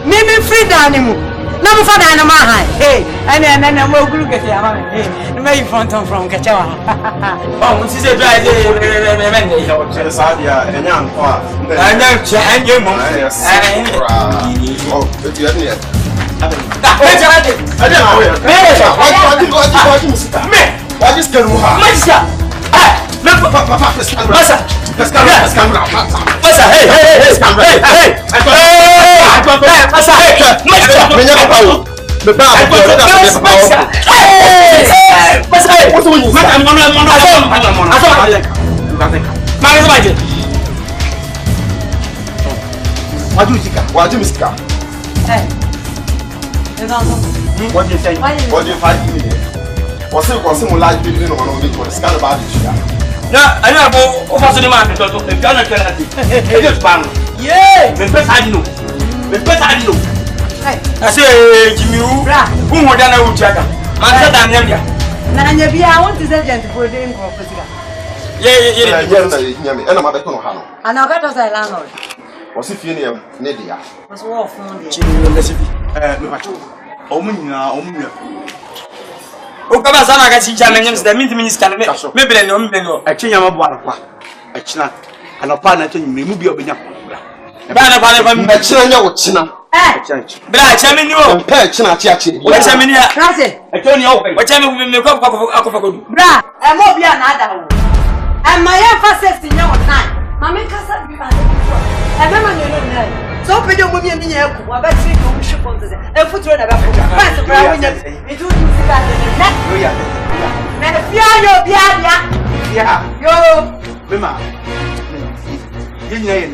Mimi free animal. Number for Dynama High. Hey, and then I will look at you. May front on from Kachawa. Oh, she's a dry day. And young part. I know, and your mom. Oh, but you haven't yet. I just can't what do you say? What do you find? What's it was some light building on the scan about it? Yeah, I know over the man because of the gun. Yeah, the best I know. The best I know. I say, Jimmy, who more than I would check. I said, I'm never. I want to say, for the yeah, and I'm a better Hano. And I got us a landlord. Was if you near Nedia? Was war from the recipe. O kaba sana ka chi chama nyam sta minti minis kan me bele no a chi nyama bo akwa a china ana pa na to nyime mu bia obenya ba na pa me chira nya wo china bra chami ni o pe china chi achi wo chami ni a kase eto ni o wo chami me ko akofa kodu bra e mo bia na ada wo e ma ya fa se nya wo nan ma me kasa bi ba e be ma nyelo ni so pe de mo mi nya ku wa ba tri no mu shifo nze e futuro na ba ko pass bra wo nya e tu ni ka de na yo ya me bia yo bia yo mema yenya yen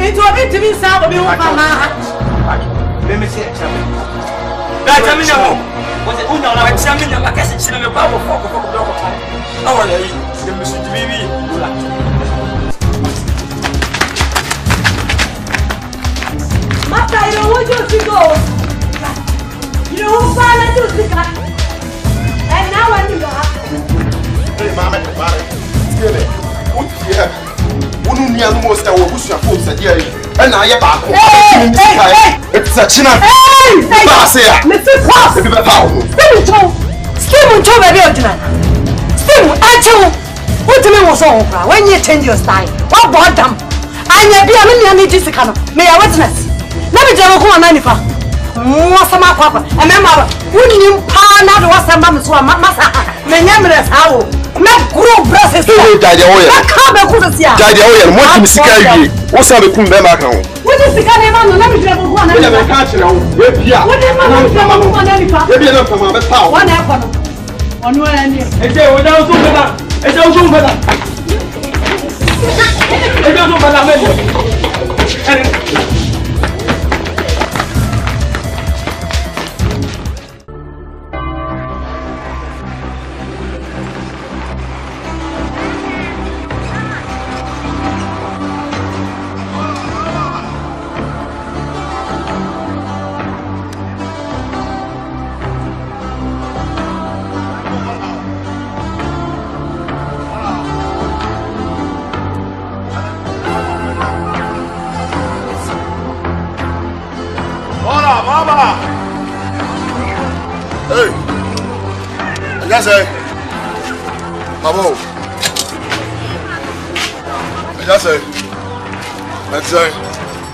into a bit to be sound of you mama let me say that chami nya mo was it unya na chami nya ba kase china me ba wo foko do ko awo ya yi de musu bibi ula Mata, you know what you go. You know who father to the cat. And now I need to have. Hey, mama, get it. What here? Unu ni anu mo sta wo busu afo sa dia yi. E na ye ba ko. It's a china. Hey! Ba se ya. Me fi pass. E bi ba pa wo. Still baby original. Still acho. What do you want so on? When you change your style. What bought them? Anya bia me ni ji sika no. Me ya witness. Na me jama ko amanifa. Mwasama kwakwa. Emema wunni pa na do wasamba me so masa. Me nyamre sawo. Me group process. Hey, daddy oya. Ka be ku sia. Daddy oya, mo ti misika yi. Wo sa be kum be ma kan wo. Wunni sika na ma no na me jama ko na. Ya me ka kire wo. We bia. Wunni ma na jama ko na nifa. We bia na fama be pa wo. Wana e kono. Onu ani. eje wo da so beta eje wo so beta eje wo so beta me say, Owuo. I say, let's say,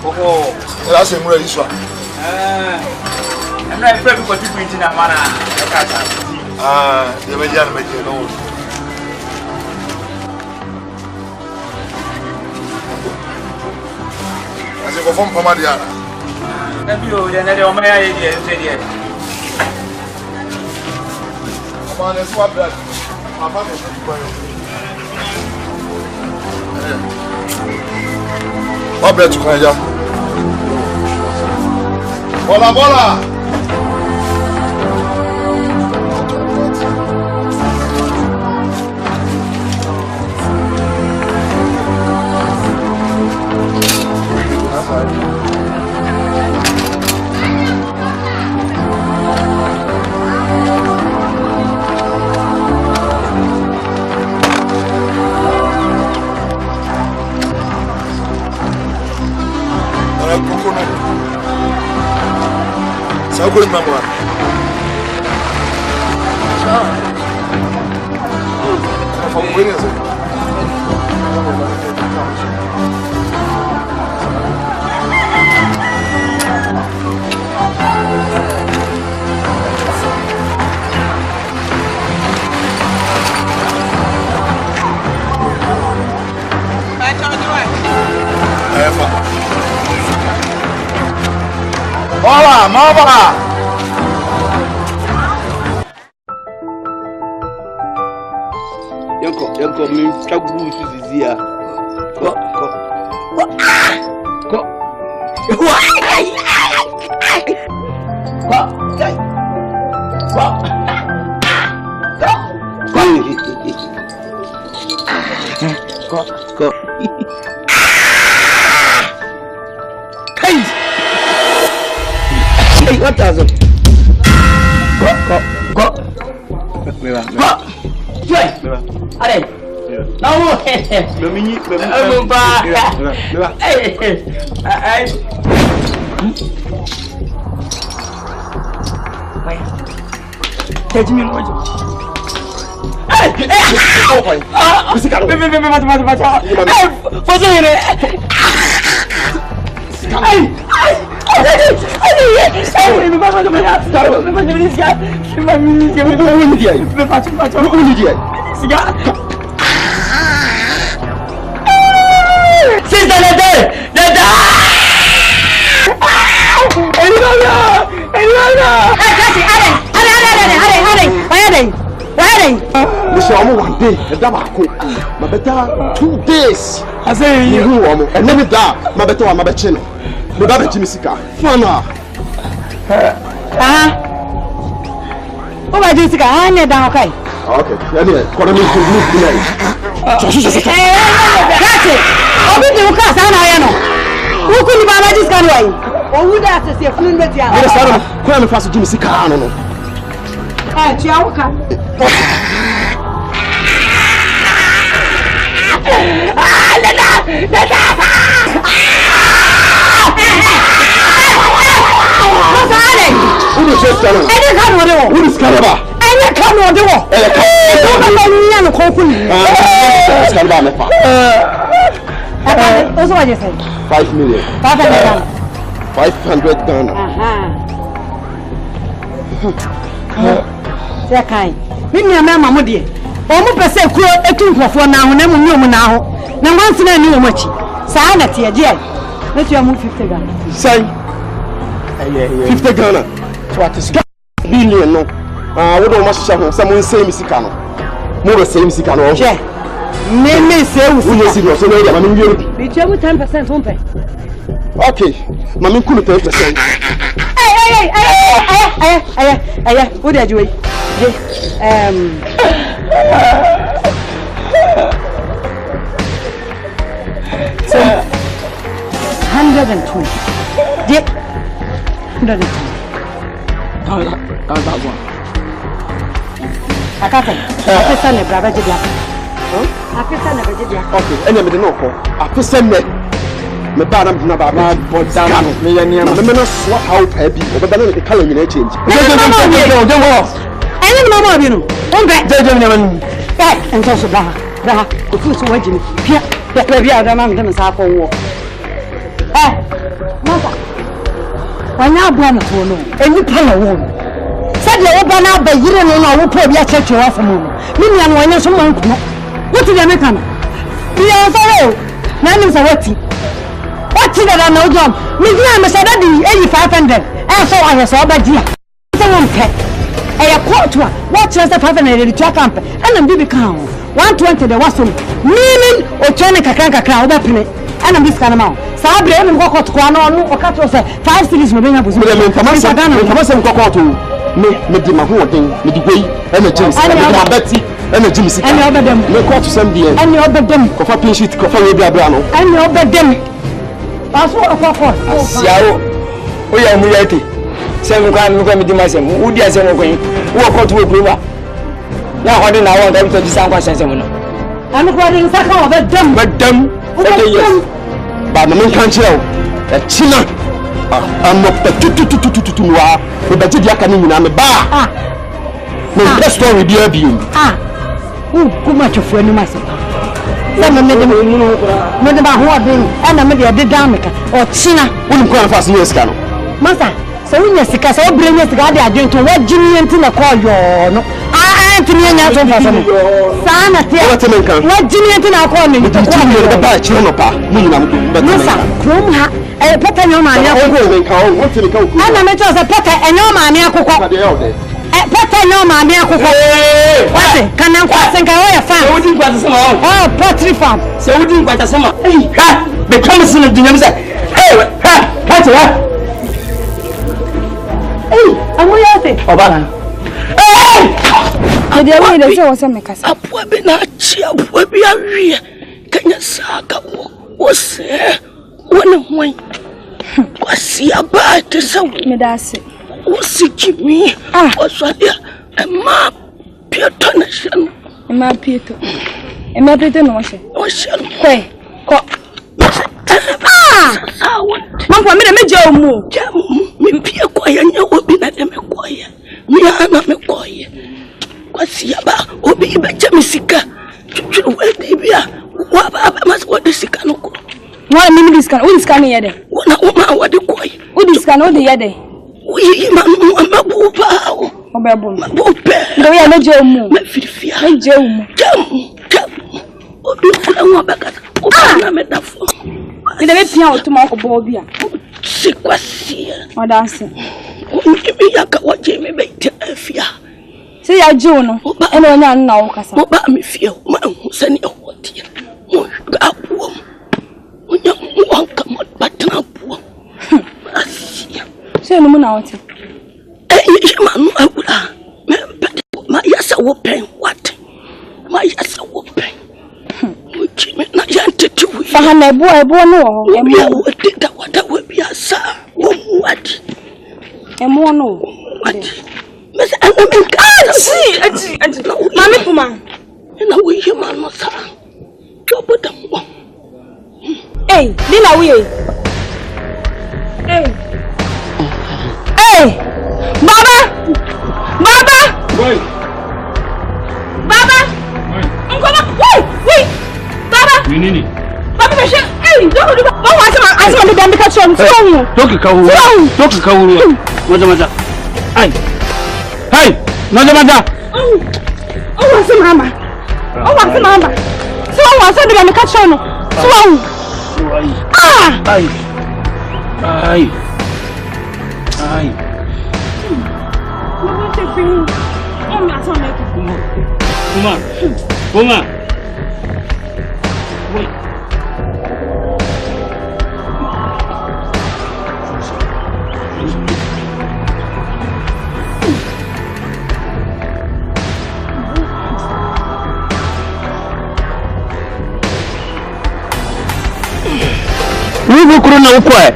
oh, that's a more issue. I'm not afraid of what you're doing in that manner. The median make it all. I say, go from Pomadiana. You, then I don't say, man, let's swap that. My father is what bread to Kenya? Bola bola! So good, Mama. From when is it? Hola, mama. Yanko, me tragu zizia. Ko. Hey, what does it? Go. Are. Não, meu menino, meu pai. Vai. 10 minutos. Ei! one day, my better 2 days. I say you and never die. My better one, my better channel. My better Jimmy Sika. Fana. Oh, my Jessica, I need that. Okay. Okay. Anyway, what I mean to move today. That's it. I'll be the class. I know. Who could you buy this kind of way? Or would that say a fluent with you? Where am I fast to Jimmy Sika? I don't know. Chiawaka. What's what you say? 5 million. 500 Ghana. Sekai. Mimi ya mama mudie. Omu pese kuro etu nkofo na ho na mu nyomu na ho. Na wansi na ni omachi. Saa na tie je. Let you move 50 Ghana. Say. 50 Ghana. So what is billion no. Wo do ma hihya ho say mo nsay misika no. Mo be say misika no. Je. Me say wo sika. Wo serious so na ya ma me wiero bi. Bi twa mu 10% on pay. Okay. Ma me kunu 10%. Hey, what did you do? 120. Yeah. 120. I can't say. Brother Jibia. Okay, and I'm not call. I send me. Me bad am na bad but down me ya me no swap out heavy but then the color you change any mama bi no on be jeje me man eh en so bra o fu so wajini pia bi ada ma me sa ko wo mama wanya abu am to no eni pala wo said le wo ba na ba yire no na wo po bi a cheche wa fo mo mi nia no wanya so man ko what do me kan bi ya so na ni so wati what's that I know John? Me said that the 500. I saw I saw by dear. Someone pet. I quote what just the 500 to camp and I'm baby count 120 the was meaning or China crowd up in it and I'm this kind of amount. Sabre and walk out to Quano or cut 5 cities will bring up with me. Me di ma ho den me di wey e na James e na Betty e na Jimmy Sika. And obedem. Me quote to some DM. And obedem. Ko fa pin sheet ko fa we bia bra no. And obedem. Aso akoko. Asiao. O ya mu yati. Se me kwa me di masem. Wo di asem ko yin. Wo ko to prova. Na ho de na wo da to di san kwa sensem no. Anu ko de nsa ka obedem. Bedem. Yes. Ba me kan chiro. E china. I'm not the tutu noa. We better be a canning in a bar. No, the story be a being. Who much of any myself? Let me make them who are being, and I made a dynamic or China wouldn't call fast news canoe. Master, so when you're sick, I saw bring us the guy doing to what Jimmy and Tina call your no. Anthony and Yaton Sanity, what Jimmy and Tina call me the batch, no, but no, sir. A pet no man, and I met us a pet and no man, a pet no man, what can I think I farm? Oh, poultry farm. So we didn't quite a summer. The commission of the hey, I'm going to Obana. I did not say was a mecas. A poor benach, will be a rear. Can you saga was one was he about to some medicine? Was it me? Was what a map, pure donation. A map, Peter. A map, ocean. Wait, Mamma, me Joe Moo, me Pia Quiet, you will be at them quiet. Me, I'm not quiet. kwasiaba obi beche misika twetwe wadibia wa baba mas wode sika no ko wa ni mi sika o sika ne yede wona o ma wode koy o sika no de yede wi ma mabu pa o obebu mabu pe ndo ya no je mu ma firifia e je mu jam obi kula wa baka o na metafo inde be pia o tuma ko bo bia sikwasia o danse mi yaka waje me beti afia se ya je no e no nya na wo kasa mo ba mi fie ma hu sani e wotia mo abuom onya mo ka mo batna abuom asia se no mu na wote ma no awura me pede ma yasa wo pen what ma yasa wo pen Kimi na yante TWI fa na ebo no ho emo wote da wada we biasa wo muadi emo no wadi mese ana si aji mami puma na we yema no sa joboda mo Lina we Baba Wait. Baba wait Baba Nini Baba me she don't do asma me dem ka chon so Toki kawuru maza ai maza asma mama so asma dem ka chon so ai Kuma. Wait. Ni kuru na ukwa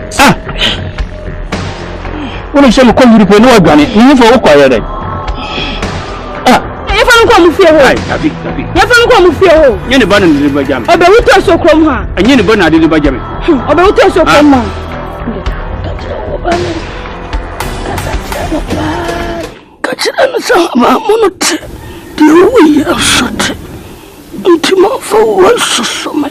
Wọ́n ṣe mo ko yiri pe ni wa gane ni fo ukwa ya dai e fa nko mu fie ho Ai tabi ye fa nko mu fie ho Nye ne ba na de ba jam obe wuto so krom ha Nye ne ba na de ba jam obe wuto so krom ha Kachira na sa ba monote TWI asate Ultima for one susome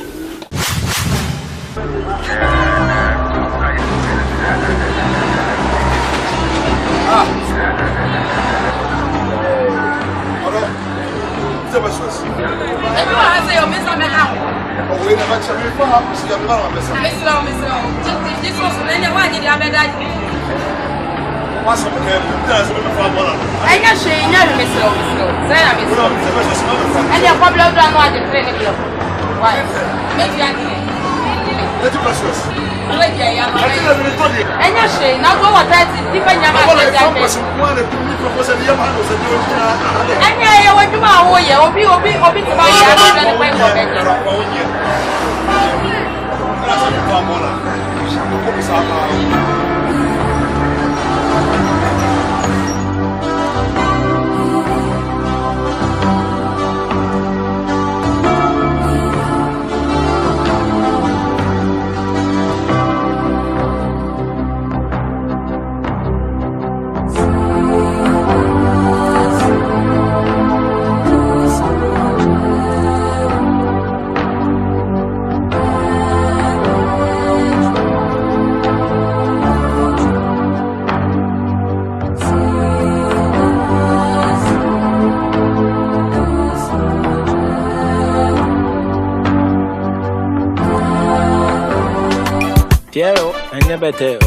Piero, I never tell.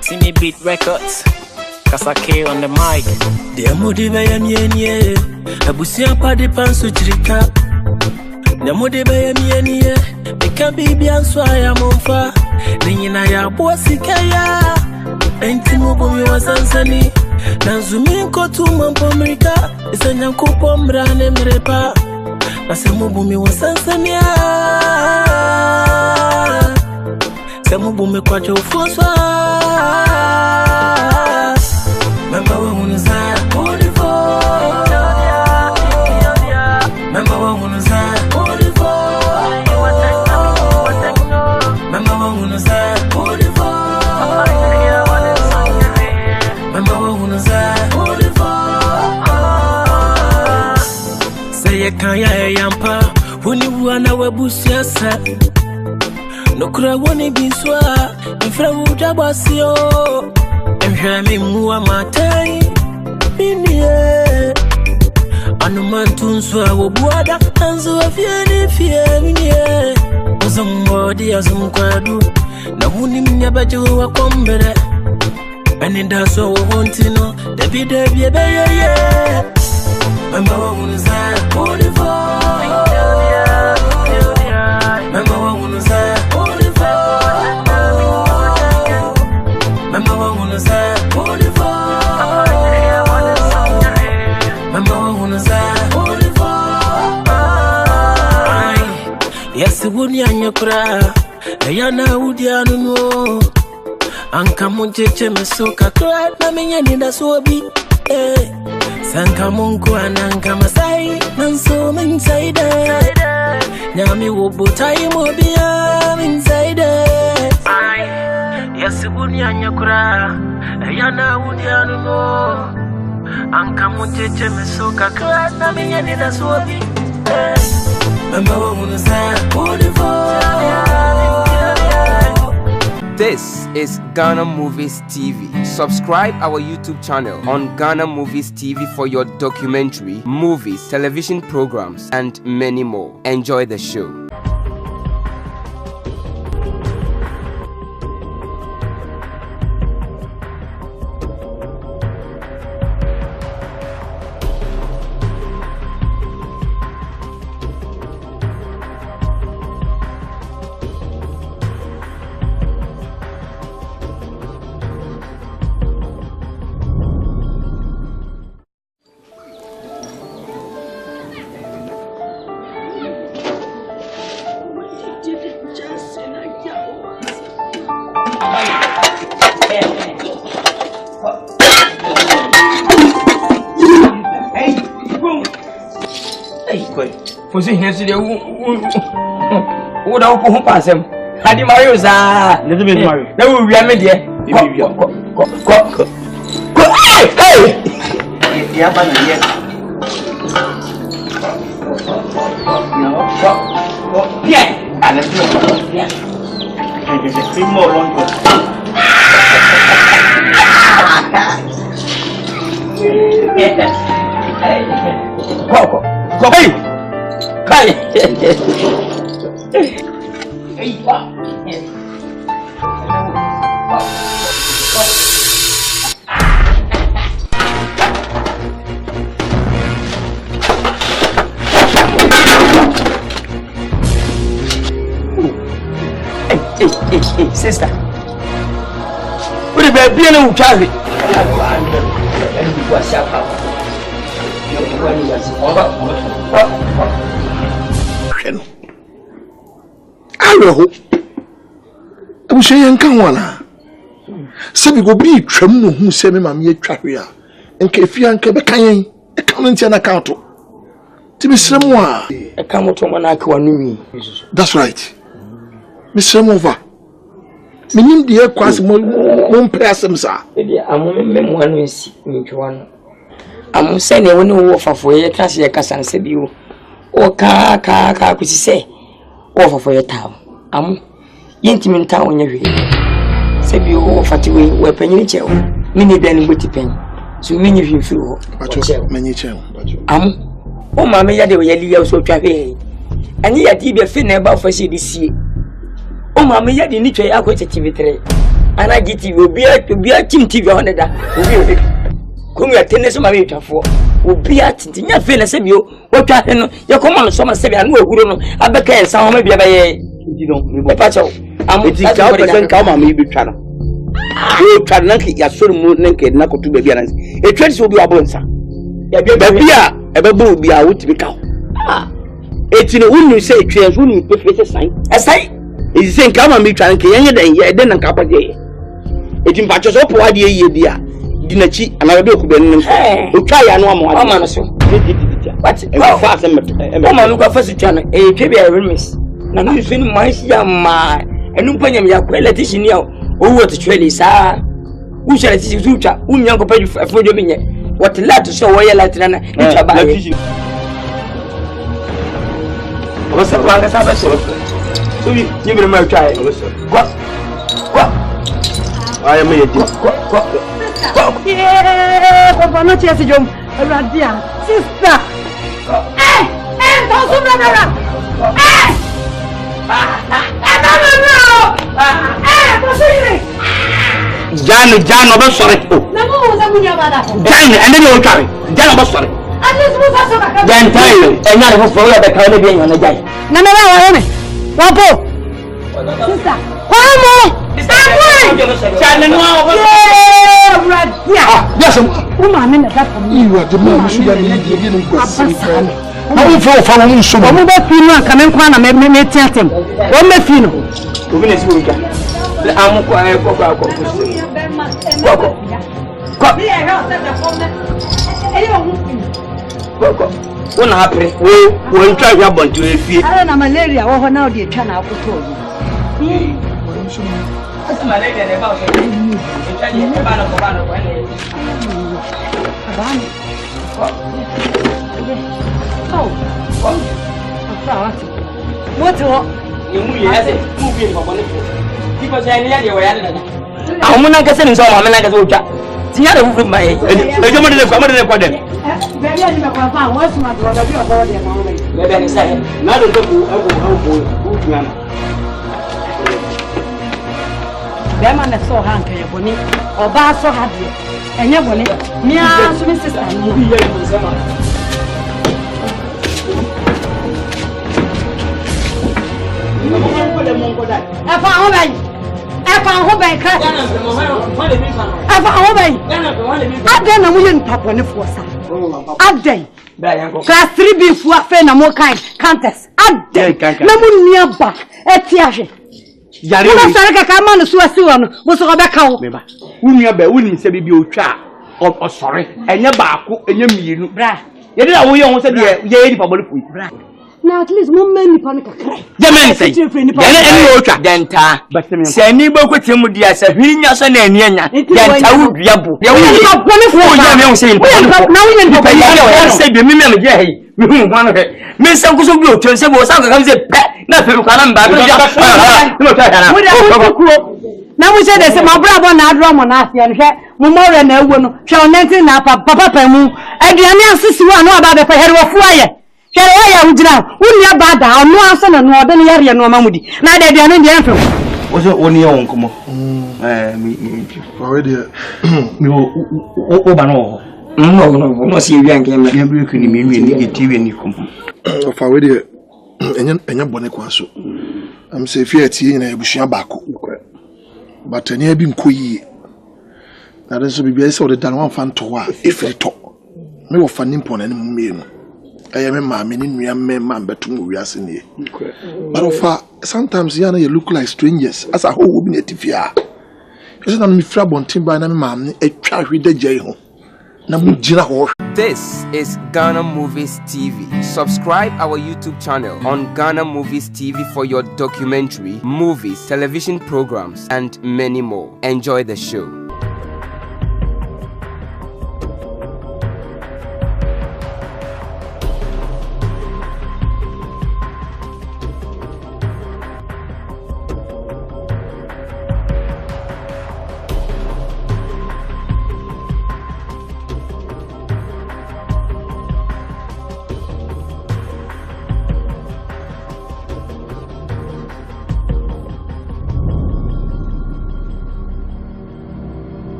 See me beat records, cause I K on the mic. The Modiba Yamie, Abusia Paddy Pansu Chirika. The Modiba Yamie, the Kabi so I am on fire. Nina ya Boasikaya, and Timobo was Ansani. Nanzumin Kotum America, it's a Yankupom Brane Mrepa. Nasemubumi was Ansania. Semubume kwa jofosa. Member wanna say, Odivo. Member wanna say, Odivo. Member wanna say, Odivo. Member wanna say, Odivo. wabusiasa no kura woni biswa infra wudabasio enhwemi muwa matai minie anumantunso awobuada anzo afiani fianie ozombodi azumkwadu na huni mnyabaje wa kombere anenda so wontino debi ebeye mama wamunuza olivo mama wamunuza olivo mama wamunuza olivo mama wamunuza olivo yasibuni anyakura yana udianu no anka muncheche mesoka kwa na menyani ndasobi sanka mungu ananka masai nanso minsaide nyami wobotai mobia minsaide yasibuni anyakura yana udianu no anka muncheche mesoka kwa na menyani ndasobi mama wamunuza olivo. This is Ghana Movies TV. Subscribe our YouTube channel on Ghana Movies TV for your documentary, movies, television programs, and many more. Enjoy the show. Fosse hensi de wo da ko ho pasem adi mario za le do be mario na wo wi ame de ko hey ya ba na ye ko bien ala do bien ai de se mo ron ko ko hey kai hey wa hey sister uri be bien u chavi kwa shapa kwa ni wasi Areho abushe yanka wana sabi go bi twam no hu se me mame atwahwe a enka efia nka be kan yen e kan ntia na kanto ti misremu a e kan moto ma na aka wanumi. That's right. Misremu over minim de kwase mo mpre asem sa e de amomem wanu nsi ntwano amu se ne woni wo fafo ye kase ye kasa nse biwo o ka kusi se wo fafo ye tawo amu yentimi nta onye hwe se bi wo fati we panyini chewo mini bia ni boti pen so mini hwe fi wo manyi chewo amu o ma me ya de ye liya so twa hwe ani ya di bia fi na ba fashi di sie o ma me ya di ni twa ya ko tetivitre ana giti obi a tim tv ho da obi komu ya tenese ma me twafo obi a tintinya fe na se bi o twa hwe no ye ko ma no so ma se bia no aguro no abeka ensa ho ma bia ba ye e pa chawo amu ti ka o person ka o ma me bi twa no o twa na ki ya sori mu na nke na kotu bia na e twa se obi abo nsa ya bia e be bo obi a wo ti bi ka eti no unu se twa so unu pe fe se san esai e se nka ma me twa nke yenye den ye den nka pa je eti mpacho so po ade ye bia dinachi ana be ku be nnen o twa ya no amwa o ma no so what e fa se o ma no ka fa si twa no e twa bia remis na no so ni man si ya ma enu panyam ya ko eleti ni o wo to twele sa u shere ti su twa u nyan ko pa fojo bi nye what let so wo ye latina na twa ba ye What's the plan? Let's have a show. So you will make try. What? I am here. Yeah, Papa, not yes, John. Radia, sister. Hey, don't so brother. Hey, Jan, no, sorry. Jan, and then you'll carry. Jan, no, sorry. Jan, tell you, and not for the kind of being on the guy. No, Wapo. Sister, one more. Yes, woman, you are the man who should have been beginning to see. I will fall for a mission. I'm about to come and cry and make him. What may feel? I'm quiet. What happened? We'll try to bond to a few. I don't know malaria or now the channel to tell you. What? I'm not getting so I'm not going to see how to my age. Them and so hanky, Bonnie, or bar so happy. And your bonnet, me, sister. Class 3B for a friend of more kind, Countess. Yari saraka kama no suasi wono mo so obeka wo meba wunu aba wunu se bibi otwa o sore enye baako enye mienu bra ye dey wo ye ho se de ye di pabolo fu bra na at least mo mani pa no kakra je men say ye ene otwa denta se ni bokwete mu dia se hwinya so na eni anya denta wo dua bo ye wo ye me ho se ni na wo ye ni pa ye se bi mi me je hey mi hu kwano he mi se kuso bi o tun se bo sa ka se pe na fe kwa na mba na we say this my brother na adro mo na afia no hwe mo more na ewo no hwe onenti na papa pa mu aduane asisi wa no aba be fa here wo fu aye hwe wa ya ujira unia bada onu aso na no de ne yare no mamudi na da aduane de enfe wo so oni ye won komo mi already mi o ba no no si wi anke me ya bi kuni mi ni TV ni komo of already enya bone kwa so am say fear tie na ebusua baako but enya bi nkoyi na den so bibia say o de dan wan fan to a efiri to me wo fa nimpo na ne mu mienu eye me ma me ni nua me ma betum wi ase ne but ofa sometimes you look like strangers as a whole bi na tifia so na me fra bontin ba na me ma me atwa hwede jai ho na mu jira ho. This is Ghana Movies TV. Subscribe our YouTube channel on Ghana Movies TV for your documentary, movies, television programs, and many more. Enjoy the show.